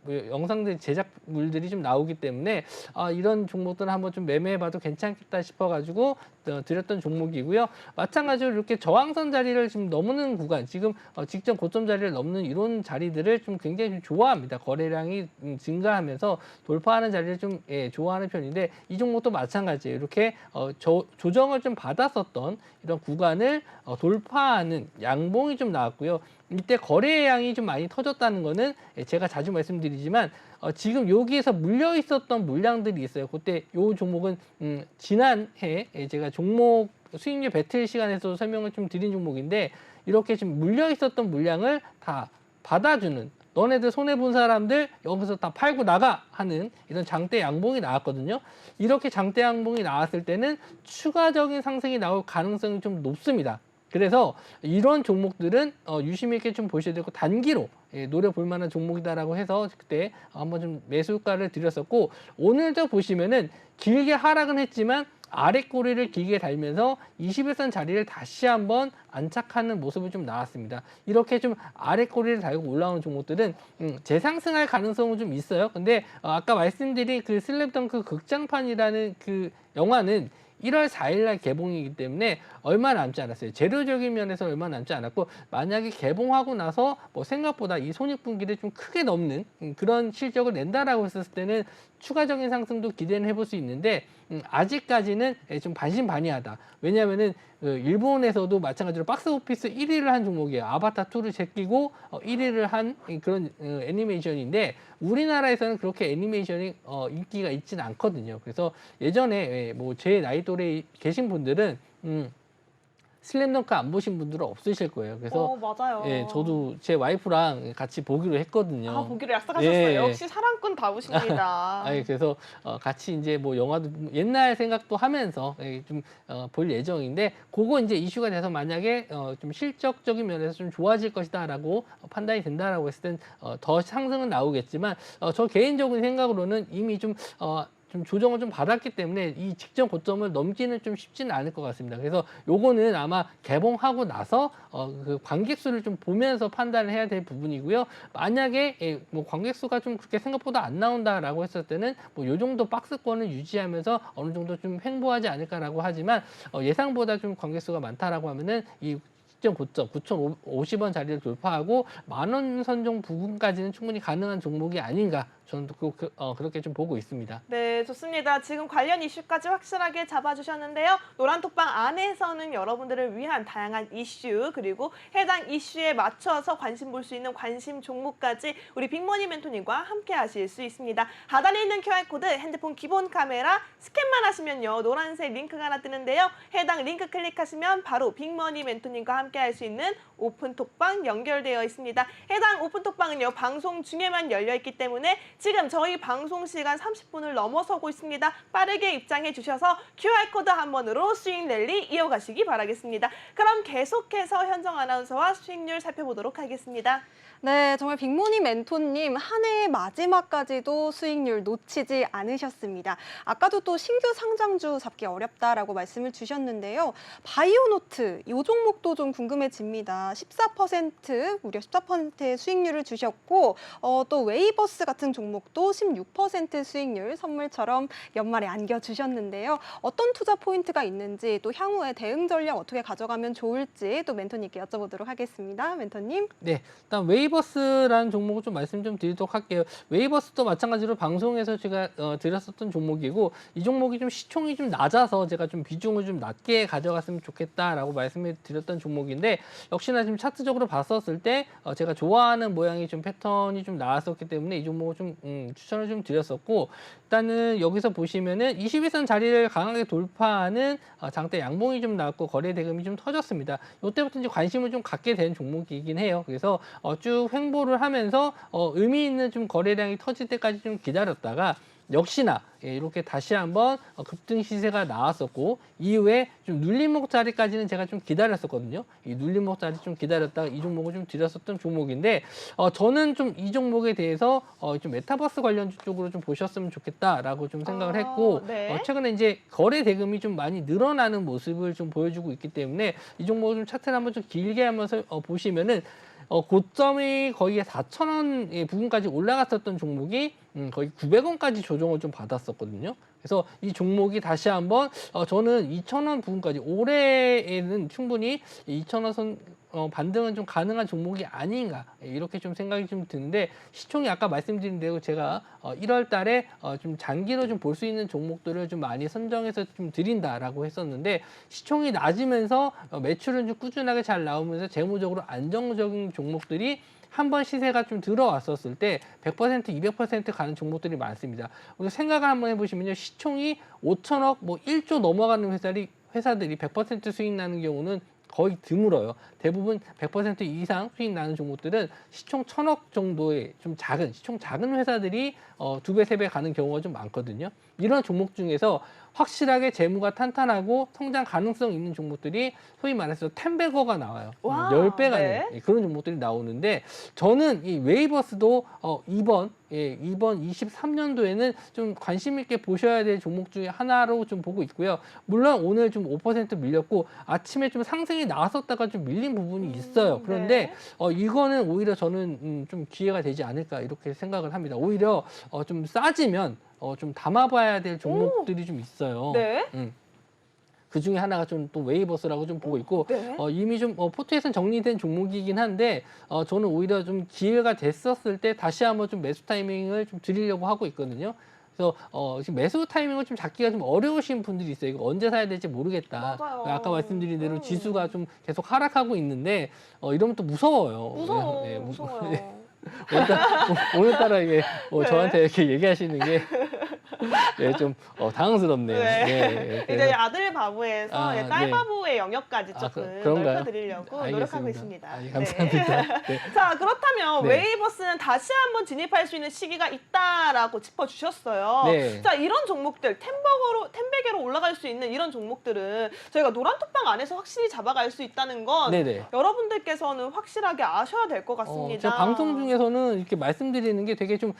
뭐 영상들 제작물들이 좀 나오기 때문에 이런 종목들은 한번 좀 매매해봐도 괜찮겠다 싶어가지고 드렸던 종목이고요. 마찬가지로 이렇게 저항선 자리를 좀 넘는 구간, 지금 직전 고점 자리를 넘는 이런 자리들을 좀 굉장히 좀 좋아합니다. 거래량이 증가하면서 돌파하는 자리를 좀 좋아하는 편인데 이 종목도 마찬가지예요. 이렇게 조정을 좀 받았었던 이런 구간을 돌파하는 양봉이 좀 나왔고요. 이때 거래량이 좀 많이 터졌다는 거는 제가 자주 말씀드리지만 지금 여기에서 물려 있었던 물량들이 있어요. 그때 요 종목은 지난해 제가 종목 수익률 배틀 시간에서 설명을 좀 드린 종목인데 이렇게 지금 물려 있었던 물량을 다 받아주는 너네들 손해본 사람들 여기서 다 팔고 나가 하는 이런 장대 양봉이 나왔거든요. 이렇게 장대 양봉이 나왔을 때는 추가적인 상승이 나올 가능성이 좀 높습니다. 그래서 이런 종목들은 유심히 있게 좀 보셔야 되고 단기로 노려볼 만한 종목이다라고 해서 그때 한번 좀 매수가를 드렸었고 오늘도 보시면은 길게 하락은 했지만 아래 꼬리를 길게 달면서 21선 자리를 다시 한번 안착하는 모습이 좀 나왔습니다. 이렇게 좀 아래 꼬리를 달고 올라오는 종목들은 재상승할 가능성은 좀 있어요. 근데 아까 말씀드린 그 슬램덩크 극장판이라는 그 영화는 1월 4일 날 개봉이기 때문에 얼마 남지 않았어요. 재료적인 면에서 얼마 남지 않았고 만약에 개봉하고 나서 뭐 생각보다 이 손익분기를 좀 크게 넘는 그런 실적을 낸다라고 했을 때는 추가적인 상승도 기대는 해볼 수 있는데 아직까지는 좀 반신반의하다. 왜냐하면은 일본에서도 마찬가지로 박스오피스 1위를 한 종목이에요. 아바타 2를 제끼고 1위를 한 그런 애니메이션인데 우리나라에서는 그렇게 애니메이션이 인기가 있지는 않거든요. 그래서 예전에 뭐 제 나이 또래에 계신 분들은 슬램덩크 안 보신 분들은 없으실 거예요. 그래서 맞아요. 예, 저도 제 와이프랑 같이 보기로 했거든요. 보기로 약속하셨어요. 예. 역시 사랑꾼 다우십니다. 아니, 그래서 같이 이제 뭐 영화도 옛날 생각도 하면서 좀 볼 예정인데, 그거 이제 이슈가 돼서 만약에 좀 실적적인 면에서 좀 좋아질 것이다라고 판단이 된다라고 했을 땐 더 상승은 나오겠지만, 저 개인적인 생각으로는 이미 좀 조정을 좀 받았기 때문에 이 직전 고점을 넘기는 좀 쉽지는 않을 것 같습니다. 그래서 요거는 아마 개봉하고 나서 그 관객 수를 좀 보면서 판단을 해야 될 부분이고요. 만약에 뭐 관객 수가 좀 그렇게 생각보다 안 나온다라고 했을 때는 뭐 요 정도 박스권을 유지하면서 어느 정도 좀 횡보하지 않을까라고 하지만, 예상보다 좀 관객 수가 많다라고 하면은 이 직전 고점 9,050원 자리를 돌파하고 10,000원 선정 부분까지는 충분히 가능한 종목이 아닌가, 저는 그렇게 좀 보고 있습니다. 네, 좋습니다. 지금 관련 이슈까지 확실하게 잡아주셨는데요. 노란톡방 안에서는 여러분들을 위한 다양한 이슈, 그리고 해당 이슈에 맞춰서 관심 볼 수 있는 관심 종목까지 우리 빅머니 멘토님과 함께 하실 수 있습니다. 하단에 있는 QR코드, 핸드폰 기본 카메라 스캔만 하시면요, 노란색 링크가 하나 뜨는데요. 해당 링크 클릭하시면 바로 빅머니 멘토님과 함께 할 수 있는 오픈톡방 연결되어 있습니다. 해당 오픈톡방은요, 방송 중에만 열려있기 때문에 지금 저희 방송 시간 30분을 넘어서고 있습니다. 빠르게 입장해 주셔서 QR코드 한 번으로 수익 랠리 이어가시기 바라겠습니다. 그럼 계속해서 현정 아나운서와 수익률 살펴보도록 하겠습니다. 네, 정말 빅모니 멘토님 한 해의 마지막까지도 수익률 놓치지 않으셨습니다. 아까도 또 신규 상장주 잡기 어렵다라고 말씀을 주셨는데요. 바이오노트, 이 종목도 좀 궁금해집니다. 14%, 무려 14%의 수익률을 주셨고, 또 웨이버스 같은 종목도 16% 수익률 선물처럼 연말에 안겨주셨는데요. 어떤 투자 포인트가 있는지, 또 향후에 대응 전략 어떻게 가져가면 좋을지 또 멘토님께 여쭤보도록 하겠습니다. 멘토님. 네, 일단 웨이버스라는 종목을 좀 말씀 좀 드리도록 할게요. 웨이버스도 마찬가지로 방송에서 제가 드렸었던 종목이고, 이 종목이 좀 시총이 좀 낮아서 제가 좀 비중을 좀 낮게 가져갔으면 좋겠다라고 말씀을 드렸던 종목인데, 역시나 지금 차트적으로 봤었을 때 제가 좋아하는 모양이 좀 패턴이 좀 나왔었기 때문에 이 종목을 좀 추천을 좀 드렸었고, 일단은 여기서 보시면은 21선 자리를 강하게 돌파하는 장대 양봉이 좀 나왔고 거래 대금이 좀 터졌습니다. 이때부터 이제 관심을 좀 갖게 된 종목이긴 해요. 그래서 쭉 횡보를 하면서 의미 있는 좀 거래량이 터질 때까지 좀 기다렸다가, 역시나 이렇게 다시 한번 급등 시세가 나왔었고, 이후에 좀 눌림목 자리까지는 제가 좀 기다렸었거든요. 이 눌림목 자리 좀 기다렸다가 이 종목을 좀 드렸었던 종목인데, 저는 좀 이 종목에 대해서 좀 메타버스 관련 쪽으로 좀 보셨으면 좋겠다라고 좀 생각을 했고, 네. 최근에 이제 거래 대금이 좀 많이 늘어나는 모습을 좀 보여주고 있기 때문에 이 종목을 좀 차트를 한번 좀 길게 하면서 보시면은 고점이 거의 4,000원 부분까지 올라갔었던 종목이 거의 900원까지 조정을 좀 받았었거든요. 그래서 이 종목이 다시 한번 저는 2,000원 부분까지, 올해에는 충분히 2,000원 선 반등은 좀 가능한 종목이 아닌가, 이렇게 좀 생각이 좀 드는데, 시총이 아까 말씀드린 대로 제가 1월 달에 좀 장기로 좀 볼 수 있는 종목들을 좀 많이 선정해서 좀 드린다라고 했었는데, 시총이 낮으면서 매출은 좀 꾸준하게 잘 나오면서 재무적으로 안정적인 종목들이 한번 시세가 좀 들어왔었을 때 100%, 200% 가는 종목들이 많습니다. 우리 생각을 한번 해보시면요, 시총이 5천억, 뭐 1조 넘어가는 회사들이 100% 수익 나는 경우는 거의 드물어요. 대부분 100% 이상 수익 나는 종목들은 시총 1,000억 정도의 좀 시총 작은 회사들이 2배, 3배 가는 경우가 좀 많거든요. 이런 종목 중에서 확실하게 재무가 탄탄하고 성장 가능성 있는 종목들이 소위 말해서 10배거가 나와요. 와, 10배 가는 네. 그런 종목들이 나오는데, 저는 이 웨이버스도 이번 23년도에는 좀 관심 있게 보셔야 될 종목 중에 하나로 좀 보고 있고요. 물론 오늘 좀 5% 밀렸고 아침에 좀 상승이 나왔었다가 좀 밀린 부분이 있어요. 그런데 이거는 오히려 저는 좀 기회가 되지 않을까, 이렇게 생각을 합니다. 오히려 좀 싸지면 좀 담아봐야 될 종목들이 좀 있어요. 네. 그 중에 하나가 좀 또 웨이버스라고 좀 보고 있고, 네. 이미 좀 포트에서는 정리된 종목이긴 한데, 저는 오히려 좀 기회가 됐었을 때 다시 한번 좀 매수 타이밍을 좀 드리려고 하고 있거든요. 그래서 지금 매수 타이밍을 좀 잡기가 좀 어려우신 분들이 있어요. 이거 언제 사야 될지 모르겠다. 맞아요. 아까 말씀드린 대로 지수가 좀 계속 하락하고 있는데, 이러면 또 무서워요. 무서워. 네, 무서워요. 오늘따라 이게 네. 저한테 이렇게 얘기하시는 게 네, 좀 당황스럽네요. 네. 네, 이제 아들 바보에서 아, 딸 네. 바보의 영역까지 아, 조금 그런가요? 넓혀드리려고 알겠습니다. 노력하고 있습니다. 아, 예, 네. 감사합니다. 네. 자, 그렇다면 네. 웨이버스는 다시 한번 진입할 수 있는 시기가 있다라고 짚어주셨어요. 네. 자, 이런 종목들, 템베게로 올라갈 수 있는 이런 종목들은 저희가 노란톡방 안에서 확실히 잡아갈 수 있다는 건 네네. 여러분들께서는 확실하게 아셔야 될 것 같습니다. 제가 방송 중에서는 이렇게 말씀드리는 게 되게 좀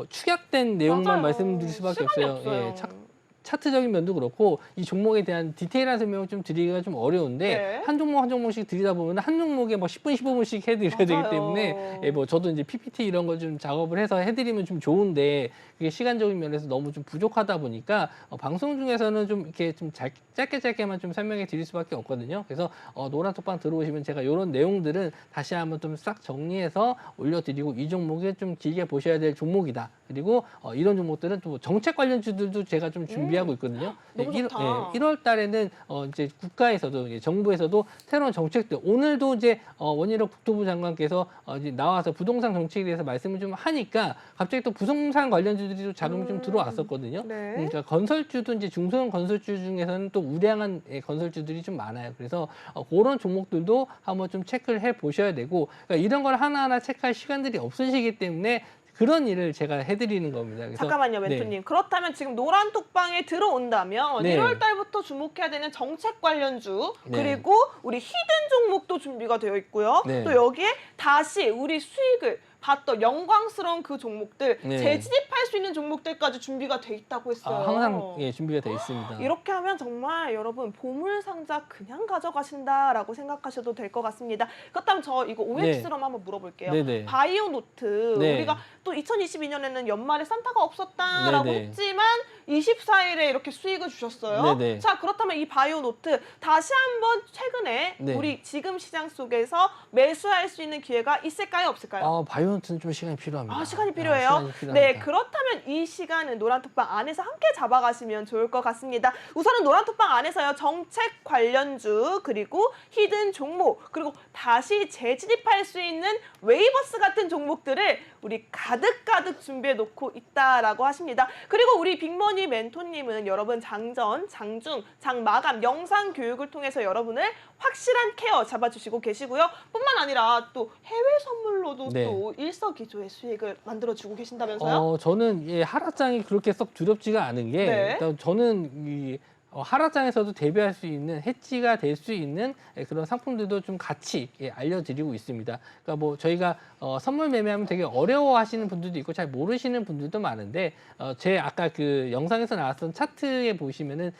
축약된 내용만 맞아요. 말씀드릴 수밖에 시간이 없어요. 없어요. 예, 차트적인 면도 그렇고 이 종목에 대한 디테일한 설명을 좀 드리기가 좀 어려운데 네. 한 종목 한 종목씩 드리다 보면 한 종목에 뭐 10분, 15분씩 해드려야 되기 맞아요. 때문에 예, 뭐 저도 이제 PPT 이런 거 좀 작업을 해서 해드리면 좀 좋은데 그게 시간적인 면에서 너무 좀 부족하다 보니까 방송 중에서는 좀 이렇게 좀 짧게만 좀 설명해 드릴 수밖에 없거든요. 그래서 노란톡방 들어오시면 제가 이런 내용들은 다시 한번 좀 싹 정리해서 올려드리고 이 종목에 좀 길게 보셔야 될 종목이다. 그리고 이런 종목들은 또 정책 관련주들도 제가 좀 준비하고 있거든요. 너무 좋다. 1월 달에는 이제 국가에서도 이제 정부에서도 새로운 정책들 오늘도 이제 원희룡 국토부 장관께서 이제 나와서 부동산 정책에 대해서 말씀을 좀 하니까 갑자기 또 부동산 관련주들이 또 자금이 좀 들어왔었거든요. 네. 그러니까 건설주도 이제 중소형 건설주 중에서는 또 우량한 건설주들이 좀 많아요. 그래서 그런 종목들도 한번 좀 체크를 해 보셔야 되고 그러니까 이런 걸 하나하나 체크할 시간들이 없으시기 때문에 그런 일을 제가 해드리는 겁니다. 그래서 잠깐만요, 멘토님. 그렇다면 지금 노란톡방에 들어온다면 네. 1월 달부터 주목해야 되는 정책 관련주 네. 그리고 우리 히든 종목도 준비가 되어 있고요. 네. 또 여기에 다시 우리 수익을 봤던 영광스러운 그 종목들 네. 재진입할 수 있는 종목들까지 준비가 돼 있다고 했어요. 항상 준비가 되어 있습니다. 이렇게 하면 정말 여러분 보물상자 그냥 가져가신다라고 생각하셔도 될 것 같습니다. 그렇다면 저 이거 OX로 한번 물어볼게요. 네네. 바이오노트 네. 우리가 또 2022년에는 연말에 산타가 없었다라고 네네. 했지만 24일에 이렇게 수익을 주셨어요. 네네. 자, 그렇다면 이 바이오노트 다시 한번 최근에 네. 우리 지금 시장 속에서 매수할 수 있는 기회가 있을까요, 없을까요? 바이오노트는 좀 시간이 필요합니다. 아, 시간이 필요해요? 시간이 필요합니다. 네, 그렇다면 이 시간은 노란톡방 안에서 함께 잡아가시면 좋을 것 같습니다. 우선은 노란톡방 안에서요, 정책 관련주, 그리고 히든 종목, 그리고 다시 재진입할 수 있는 웨이버스 같은 종목들을 우리 가득가득 준비해 놓고 있다라고 하십니다. 그리고 우리 빅머니 멘토님은 여러분 장전, 장중, 장마감, 영상 교육을 통해서 여러분을 확실한 케어 잡아주시고 계시고요. 뿐만 아니라 또 해외 선물로도 네. 또 일석이조의 수익을 만들어주고 계신다면서요? 저는 하락장이 그렇게 썩 두렵지가 않은 게 네. 일단 저는 이 하락장에서도 대비할 수 있는 해지가 될 수 있는 그런 상품들도 좀 같이 알려드리고 있습니다. 그러니까 뭐 저희가 선물 매매하면 되게 어려워하시는 분들도 있고 잘 모르시는 분들도 많은데 제 아까 그 영상에서 나왔던 차트에 보시면은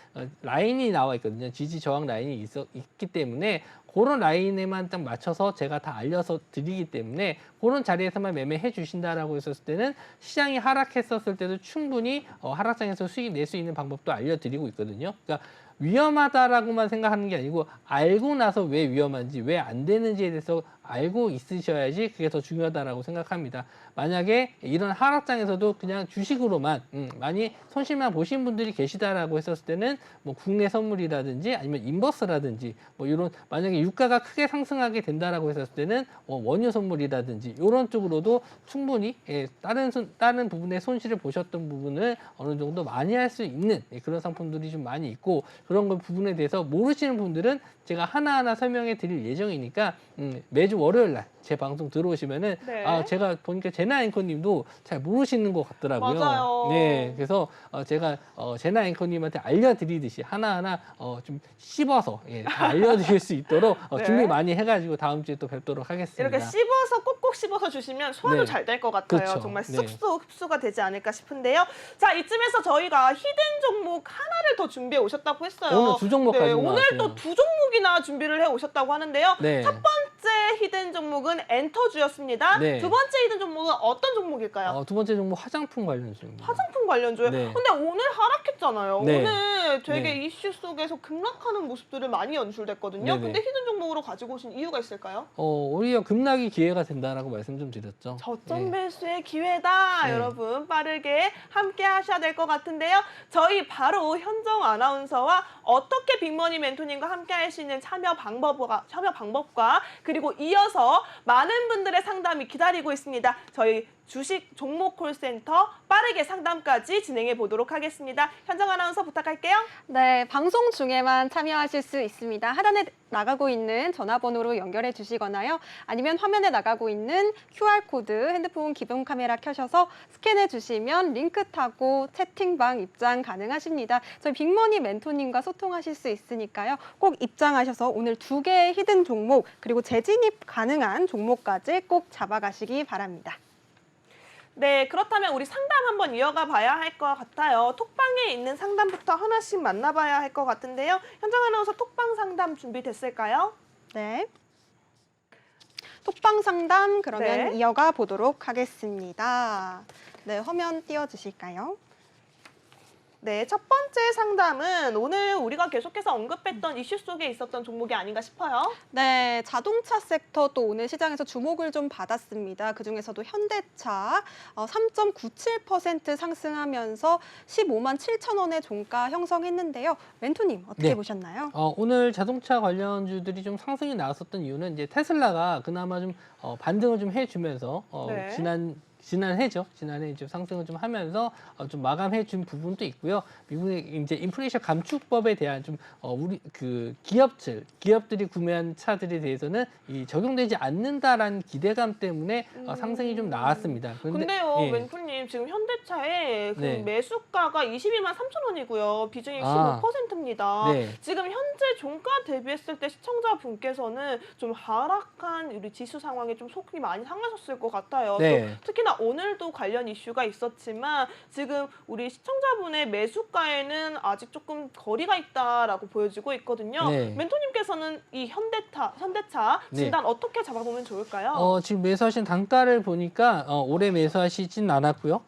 라인이 나와 있거든요. 지지 저항 라인이 있기 때문에 그런 라인에만 딱 맞춰서 제가 다 알려서 드리기 때문에 그런 자리에서만 매매해 주신다라고 했었을 때는 시장이 하락했었을 때도 충분히 하락장에서 수익 낼 수 있는 방법도 알려드리고 있거든요. 그러니까 위험하다라고만 생각하는 게 아니고 알고 나서 왜 위험한지 왜 안 되는지에 대해서 알고 있으셔야지 그게 더 중요하다라고 생각합니다. 만약에 이런 하락장에서도 그냥 주식으로만 많이 손실만 보신 분들이 계시다라고 했었을 때는 뭐 국내 선물이라든지 아니면 인버스라든지 뭐 이런 만약에 유가가 크게 상승하게 된다라고 했었을 때는 원유 선물이라든지 이런 쪽으로도 충분히 다른 부분에 손실을 보셨던 부분을 어느 정도 많이 할 수 있는 그런 상품들이 좀 많이 있고 그런 부분에 대해서 모르시는 분들은 제가 하나하나 설명해 드릴 예정이니까 매주 월요일 날 제 방송 들어오시면은 네. 제가 보니까 제나 앵커님도 잘 모르시는 것 같더라고요. 맞아요. 네, 그래서 제가 제나 앵커님한테 알려드리듯이 하나하나 좀 씹어서 다 알려드릴 수 있도록 네. 준비 많이 해가지고 다음 주에 또 뵙도록 하겠습니다. 이렇게 씹어서 꼭꼭 씹어서 주시면 소화도 네. 잘 될 것 같아요. 그렇죠. 정말 네. 흡수가 되지 않을까 싶은데요. 자, 이쯤에서 저희가 히든 종목 하나를 더 준비해 오셨다고 했어요. 오늘 두 종목 네, 가지고 오늘 나왔어요. 또 두 종목이나 준비를 해 오셨다고 하는데요. 네. 첫 번째 히든 종목은 엔터주였습니다. 네. 두 번째 히든 종목은 어떤 종목일까요? 두 번째 종목 화장품 관련주입니다. 화장품 관련주요. 네. 근데 오늘 하락했잖아요. 네. 오늘 되게 네. 이슈 속에서 급락하는 모습들을 많이 연출됐거든요. 네네. 근데 히든 종목으로 가지고 오신 이유가 있을까요? 오히려 급락이 기회가 된다라고 말씀 좀 드렸죠. 저점 네. 매수의 기회다. 네. 여러분 빠르게 함께 하셔야 될 것 같은데요. 저희 바로 현정 아나운서와 어떻게 빅머니 멘토님과 함께 할 수 있는 참여 방법과 그리고 이어서 많은 분들의 상담이 기다리고 있습니다. 저희 주식 종목 콜센터 빠르게 상담까지 진행해 보도록 하겠습니다. 현정 아나운서 부탁할게요. 네, 방송 중에만 참여하실 수 있습니다. 하단에 나가고 있는 전화번호로 연결해 주시거나요. 아니면 화면에 나가고 있는 QR코드 핸드폰 기본 카메라 켜셔서 스캔해 주시면 링크 타고 채팅방 입장 가능하십니다. 저희 빅머니 멘토님과 소통하실 수 있으니까요. 꼭 입장하셔서 오늘 2개의 히든 종목 그리고 재진입 가능한 종목까지 꼭 잡아가시기 바랍니다. 네, 그렇다면 우리 상담 한번 이어가 봐야 할 것 같아요. 톡방에 있는 상담부터 하나씩 만나봐야 할 것 같은데요. 현정 아나운서 톡방 상담 준비됐을까요? 네. 톡방 상담 그러면 네. 이어가 보도록 하겠습니다. 네, 화면 띄워주실까요? 네, 첫 번째 상담은 오늘 우리가 계속해서 언급했던 이슈 속에 있었던 종목이 아닌가 싶어요. 네, 자동차 섹터 또 오늘 시장에서 주목을 좀 받았습니다. 그중에서도 현대차 3.97% 상승하면서 15만 7천 원의 종가 형성했는데요. 멘토님 어떻게 네. 보셨나요? 오늘 자동차 관련주들이 좀 상승이 나왔었던 이유는 이제 테슬라가 그나마 좀 반등을 좀 해주면서 네. 지난해죠. 지난해 좀 상승을 좀 하면서 좀 마감해 준 부분도 있고요. 미국의 이제 인플레이션 감축법에 대한 좀 우리 그 기업들이 구매한 차들에 대해서는 이 적용되지 않는다라는 기대감 때문에 상승이 좀 나왔습니다. 근데요, 예. 멘토님 지금 현대차의 그 네. 매수가가 22만 3천 원이고요. 비중이 아. 15%입니다. 네. 지금 현재 종가 대비했을 때 시청자분께서는 좀 하락한 우리 지수 상황에 좀 속이 많이 상하셨을 것 같아요. 네. 또 특히나 오늘도 관련 이슈가 있었지만 지금 우리 시청자분의 매수가에는 아직 조금 거리가 있다라고 보여지고 있거든요. 네. 멘토님께서는 이 현대차 진단 어떻게 잡아보면 좋을까요? 지금 매수하신 단가를 보니까 올해 매수하시진 않았고요.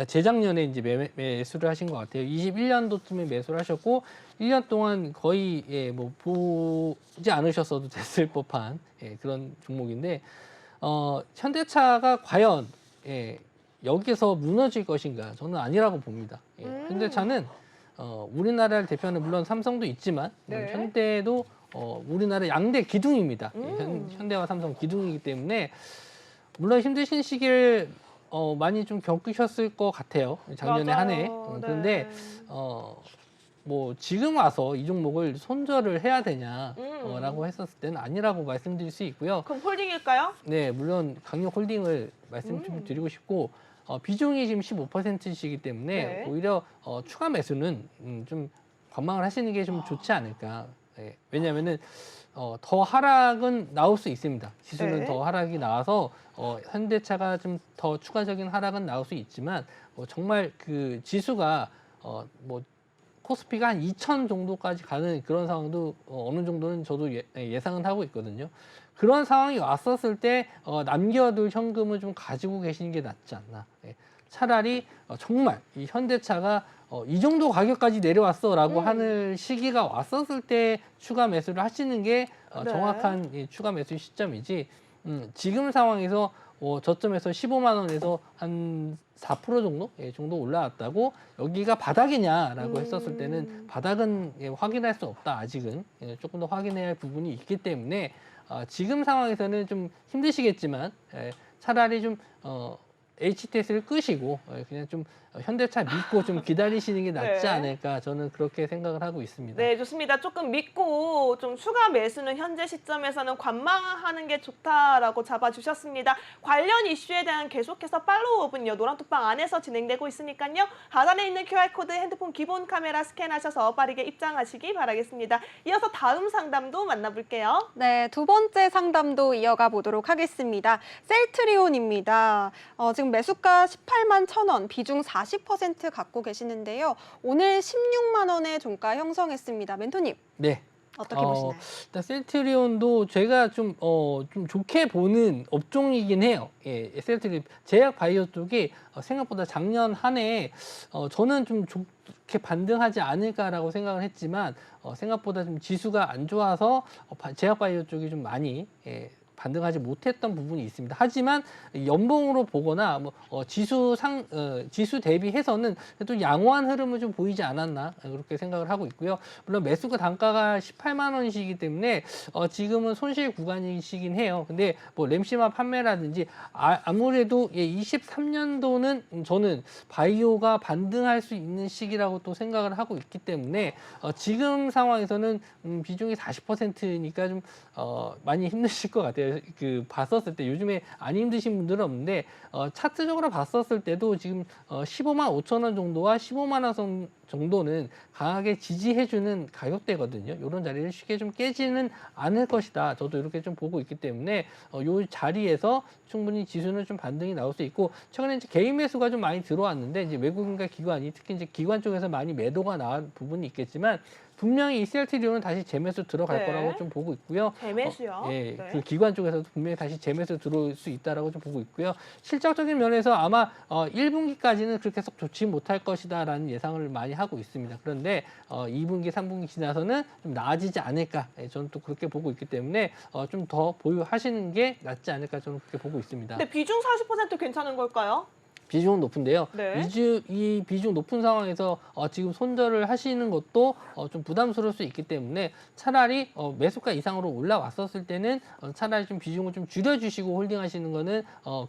재작년에 이제 매수를 하신 것 같아요. 21년도쯤에 매수를 하셨고 1년 동안 거의 뭐 보지 않으셨어도 됐을 법한 그런 종목인데 현대차가 과연 여기서 무너질 것인가? 저는 아니라고 봅니다. 현대차는 우리나라를 대표하는 물론 삼성도 있지만 네. 현대도 우리나라 양대 기둥입니다. 음. 현대와 삼성 기둥이기 때문에 물론 힘드신 시기를 많이 좀 겪으셨을 것 같아요. 작년에 한 해. 맞아요. 그런데 뭐 지금 와서 이 종목을 손절을 해야 되냐라고 했었을 때는 아니라고 말씀드릴 수 있고요. 그럼 홀딩일까요? 네, 물론 강력 홀딩을 말씀 좀 드리고 싶고 비중이 지금 15%이기 때문에 네. 오히려 추가 매수는 좀 관망을 하시는 게 좀 좋지 않을까. 왜냐하면은 더 하락은 나올 수 있습니다. 지수는 네. 더 하락이 나와서 현대차가 좀 더 추가적인 하락은 나올 수 있지만 정말 그 지수가 뭐 코스피가 한 2,000 정도까지 가는 그런 상황도 어느 정도는 저도 예상은 하고 있거든요. 그런 상황이 왔었을 때 남겨둘 현금을 좀 가지고 계시는 게 낫지 않나. 차라리 정말 이 현대차가 이 정도 가격까지 내려왔어라고 하는 시기가 왔었을 때 추가 매수를 하시는 게 네. 정확한 추가 매수 시점이지. 지금 상황에서 저점에서 15만 원에서 한 4% 정도 올라왔다고 여기가 바닥이냐라고 했었을 때는 바닥은 확인할 수 없다. 아직은 조금 더 확인해야 할 부분이 있기 때문에 지금 상황에서는 좀 힘드시겠지만 차라리 좀 HTS를 끄시고 그냥 좀 현대차 믿고 좀 기다리시는 게 낫지 네. 않을까 저는 그렇게 생각을 하고 있습니다. 네, 좋습니다. 조금 믿고 좀 추가 매수는 현재 시점에서는 관망하는 게 좋다라고 잡아주셨습니다. 관련 이슈에 대한 계속해서 팔로우업은요. 노란톡방 안에서 진행되고 있으니까요. 하단에 있는 QR코드 핸드폰 기본 카메라 스캔하셔서 빠르게 입장하시기 바라겠습니다. 이어서 다음 상담도 만나볼게요. 네, 두 번째 상담도 이어가 보도록 하겠습니다. 셀트리온입니다. 지금 매수가 18만 1,000원, 비중 40% 갖고 계시는데요. 오늘 16만 원의 종가 형성했습니다. 멘토님, 네. 어떻게 보시나요? 일단 셀트리온도 제가 좀 좋게 보는 업종이긴 해요. 셀트리온 제약 바이오 쪽이 생각보다 작년 한 해 저는 좀 좋게 반등하지 않을까라고 생각을 했지만 생각보다 좀 지수가 안 좋아서 제약 바이오 쪽이 좀 많이 반등하지 못했던 부분이 있습니다. 하지만 연봉으로 보거나 뭐 지수 대비해서는 또 양호한 흐름을 좀 보이지 않았나 그렇게 생각을 하고 있고요. 물론 매수가 단가가 18만 원이기 때문에 지금은 손실 구간이시긴 해요. 근데 뭐 램시마 판매라든지 아무래도 23년도는 저는 바이오가 반등할 수 있는 시기라고 또 생각을 하고 있기 때문에 지금 상황에서는 비중이 40%니까 좀 많이 힘드실 것 같아요. 봤었을 때 요즘에 안 힘드신 분들은 없는데 차트적으로 봤었을 때도 지금 15만 5천 원 정도와 15만 원 정도는 강하게 지지해주는 가격대거든요. 이런 자리를 쉽게 좀 깨지는 않을 것이다. 저도 이렇게 좀 보고 있기 때문에 이 자리에서 충분히 지수는 좀 반등이 나올 수 있고 최근에 이제 개인 매수가 좀 많이 들어왔는데 이제 외국인과 기관이 특히 이제 기관 쪽에서 많이 매도가 나온 부분이 있겠지만 분명히 이 CLT리온은 다시 재매수 들어갈 네. 거라고 좀 보고 있고요. 재매수요. 예, 네. 그 기관 쪽에서도 분명히 다시 재매수 들어올 수 있다라고 좀 보고 있고요. 실적적인 면에서 아마 1분기까지는 그렇게 썩 좋지 못할 것이다라는 예상을 많이 하고 있습니다. 그런데 2분기, 3분기 지나서는 좀 나아지지 않을까. 예, 저는 또 그렇게 보고 있기 때문에 좀 더 보유하시는 게 낫지 않을까 저는 그렇게 보고 있습니다. 근데 비중 40% 괜찮은 걸까요? 비중은 높은데요. 네. 이 비중 높은 상황에서 지금 손절을 하시는 것도 좀 부담스러울 수 있기 때문에 차라리 매수가 이상으로 올라왔었을 때는 차라리 좀 비중을 좀 줄여주시고 홀딩하시는 거는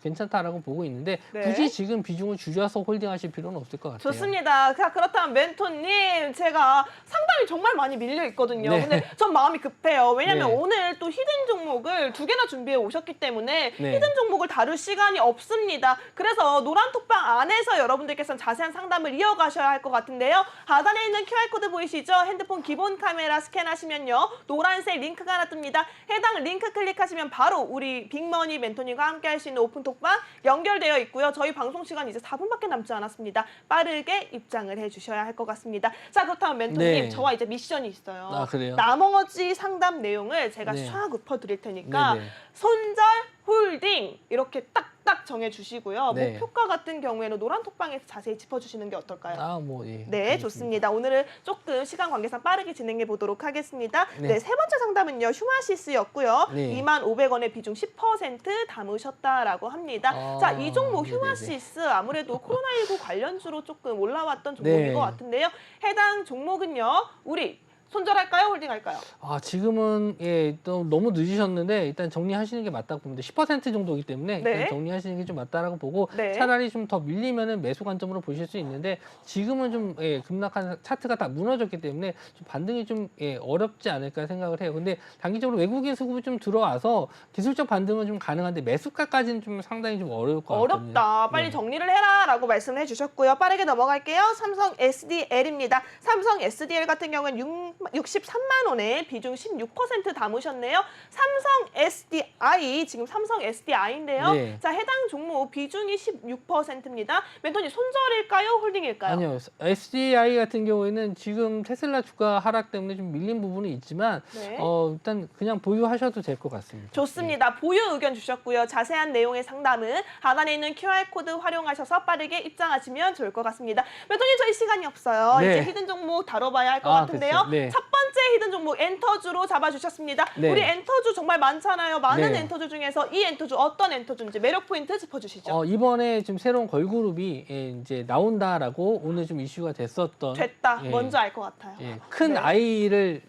괜찮다라고 보고 있는데 네. 굳이 지금 비중을 줄여서 홀딩하실 필요는 없을 것 같아요. 좋습니다. 자, 그렇다면 멘토님, 제가 상담이 정말 많이 밀려 있거든요. 네. 근데 전 마음이 급해요. 왜냐면 네. 오늘 또 히든 종목을 2개나 준비해 오셨기 때문에 네. 히든 종목을 다룰 시간이 없습니다. 그래서 노란 톡방 안에서 여러분들께서는 자세한 상담을 이어가셔야 할 것 같은데요. 하단에 있는 QR코드 보이시죠? 핸드폰 기본 카메라 스캔하시면요. 노란색 링크가 하나 뜹니다. 해당 링크 클릭하시면 바로 우리 빅머니 멘토님과 함께 할 수 있는 오픈 톡방 연결되어 있고요. 저희 방송 시간 이제 4분밖에 남지 않았습니다. 빠르게 입장을 해주셔야 할 것 같습니다. 자, 그렇다면 멘토님, 네. 저와 이제 미션이 있어요. 아, 그래요? 나머지 상담 내용을 제가 네. 쫙 읊어드릴 테니까 네네. 손절, 홀딩 이렇게 딱딱 정해주시고요. 네. 목표가 같은 경우에는 노란 톡방에서 자세히 짚어주시는 게 어떨까요? 예. 네, 알겠습니다. 좋습니다. 오늘은 조금 시간 관계상 빠르게 진행해 보도록 하겠습니다. 네. 네, 세 번째 상담은요. 휴마시스였고요. 네. 25,000원의 비중 10% 담으셨다라고 합니다. 자, 이 종목 네네네. 휴마시스 아무래도 코로나19 관련주로 조금 올라왔던 종목인 네. 것 같은데요. 해당 종목은요. 우리 손절할까요? 홀딩할까요? 지금은 또 너무 늦으셨는데 일단 정리하시는 게 맞다고 봅니다. 10% 정도이기 때문에 네. 일단 정리하시는 게 좀 맞다라고 보고 네. 차라리 좀 더 밀리면은 매수 관점으로 보실 수 있는데 지금은 좀 급락한 차트가 다 무너졌기 때문에 좀 반등이 좀 어렵지 않을까 생각을 해요. 근데 단기적으로 외국인 수급이 좀 들어와서 기술적 반등은 좀 가능한데 매수가까지는 좀 상당히 좀 어려울 것 같거든요. 어렵다. 빨리 네. 정리를 해라라고 말씀을 해주셨고요. 빠르게 넘어갈게요. 삼성 SDL입니다. 삼성 SDL 같은 경우는 63만 원에 비중 16% 담으셨네요. 삼성 SDI, 지금 삼성 SDI인데요. 네. 자, 해당 종목 비중이 16%입니다. 멘토님 손절일까요? 홀딩일까요? 아니요. SDI 같은 경우에는 지금 테슬라 주가 하락 때문에 좀 밀린 부분이 있지만 네. 일단 그냥 보유하셔도 될 것 같습니다. 좋습니다. 보유 의견 주셨고요. 자세한 내용의 상담은 하단에 있는 QR코드 활용하셔서 빠르게 입장하시면 좋을 것 같습니다. 멘토님 저희 시간이 없어요. 네. 이제 히든 종목 다뤄봐야 할 것 아, 같은데요. 그렇죠. 네. 첫 번째 히든 종목 엔터주로 잡아주셨습니다. 네. 우리 엔터주 정말 많잖아요. 많은 네. 엔터주 중에서 이 엔터주 어떤 엔터주인지 매력 포인트 짚어주시죠. 이번에 지금 새로운 걸그룹이 이제 나온다라고 오늘 좀 이슈가 됐었던 됐다. 예. 뭔지 알 것 같아요. 큰 네. 아이를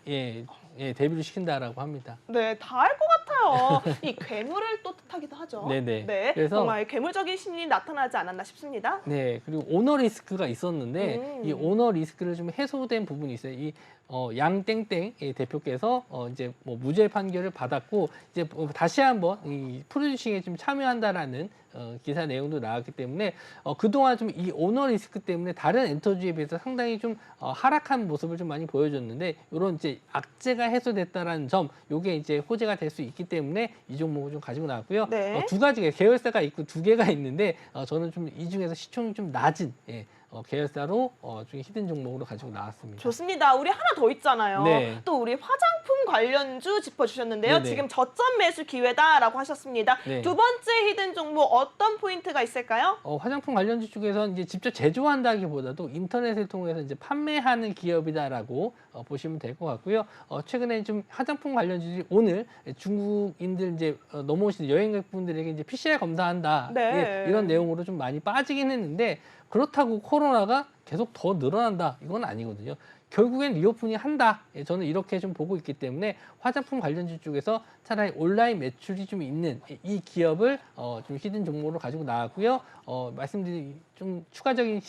데뷔를 시킨다라고 합니다. 네, 다 알 것 같아요. 이 괴물을 또 뜻하기도 하죠. 네네. 네, 그래서- 정말 괴물적인 심리 나타나지 않았나 싶습니다. 네, 그리고 오너 리스크가 있었는데 이 오너 리스크를 좀 해소된 부분이 있어요. 이 양땡땡 대표께서 이제 뭐 무죄 판결을 받았고 이제 다시 한번 이 프로듀싱에 좀 참여한다라는 기사 내용도 나왔기 때문에 그동안 좀 이 오너 리스크 때문에 다른 엔터주에 비해서 상당히 좀 하락한 모습을 좀 많이 보여줬는데 이런 이제 악재가 해소됐다라는 점, 요게 이제 호재가 될 수 있기 때문에 이 종목을 좀 가지고 나왔고요. 네. 두 가지 계열사가 있고 두 개가 있는데 저는 좀 이 중에서 시총이 좀 낮은 계열사로 좀 히든 종목으로 가지고 나왔습니다. 좋습니다. 우리 하나 더 있잖아요. 네. 또 우리 화장품 관련주 짚어주셨는데요. 네네. 지금 저점 매수 기회다라고 하셨습니다. 네. 두 번째 히든 종목 어떤 포인트가 있을까요? 화장품 관련주 쪽에서 이제 직접 제조한다기보다도 인터넷을 통해서 이제 판매하는 기업이다라고 보시면 될 것 같고요. 최근에 좀 화장품 관련주들이 오늘 중국인들 이제 넘어오시는 여행객분들에게 이제 PCR 검사한다 네. 예, 이런 내용으로 좀 많이 빠지긴 했는데 그렇다고 코로나가 계속 더 늘어난다 이건 아니거든요. 결국엔 리오프닝 한다. 예, 저는 이렇게 좀 보고 있기 때문에 화장품 관련주 쪽에서 차라리 온라인 매출이 좀 있는 이 기업을 좀 히든 종목으로 가지고 나왔고요. 말씀드린 좀 추가적인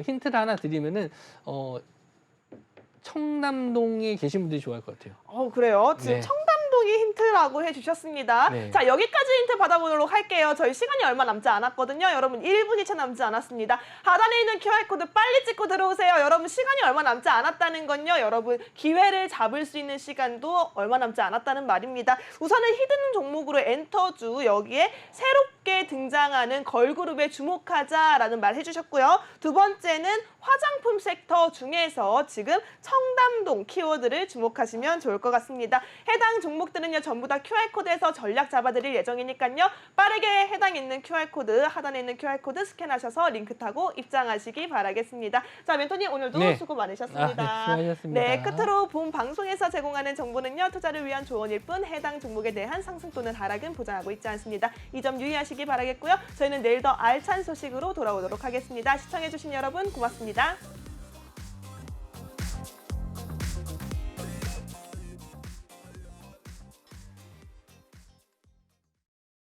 힌트를 하나 드리면은 청담동에 계신 분들이 좋아할 것 같아요. 그래요. 지금 네. 청담동이 힌트라고 해주셨습니다. 네. 자, 여기까지 힌트 받아보도록 할게요. 저희 시간이 얼마 남지 않았거든요. 여러분 1분이 채 남지 않았습니다. 하단에 있는 QR코드 빨리 찍고 들어오세요. 여러분 시간이 얼마 남지 않았다는 건요. 여러분 기회를 잡을 수 있는 시간도 얼마 남지 않았다는 말입니다. 우선은 히든 종목으로 엔터주 여기에 새롭게 등장하는 걸그룹에 주목하자라는 말 해주셨고요. 두 번째는 화장품 섹터 중에서 지금 청담동 키워드를 주목하시면 좋을 것 같습니다. 해당 종목들은요 전부 다 QR코드에서 전략 잡아드릴 예정이니까요. 빠르게 해당 있는 QR코드, 하단에 있는 QR코드 스캔하셔서 링크 타고 입장하시기 바라겠습니다. 자, 멘토님 오늘도 네. 수고 많으셨습니다. 네, 수고하셨습니다. 네, 끝으로 본 방송에서 제공하는 정보는요. 투자를 위한 조언일 뿐 해당 종목에 대한 상승 또는 하락은 보장하고 있지 않습니다. 이 점 유의하시기 바라겠고요. 저희는 내일 더 알찬 소식으로 돌아오도록 하겠습니다. 시청해주신 여러분 고맙습니다.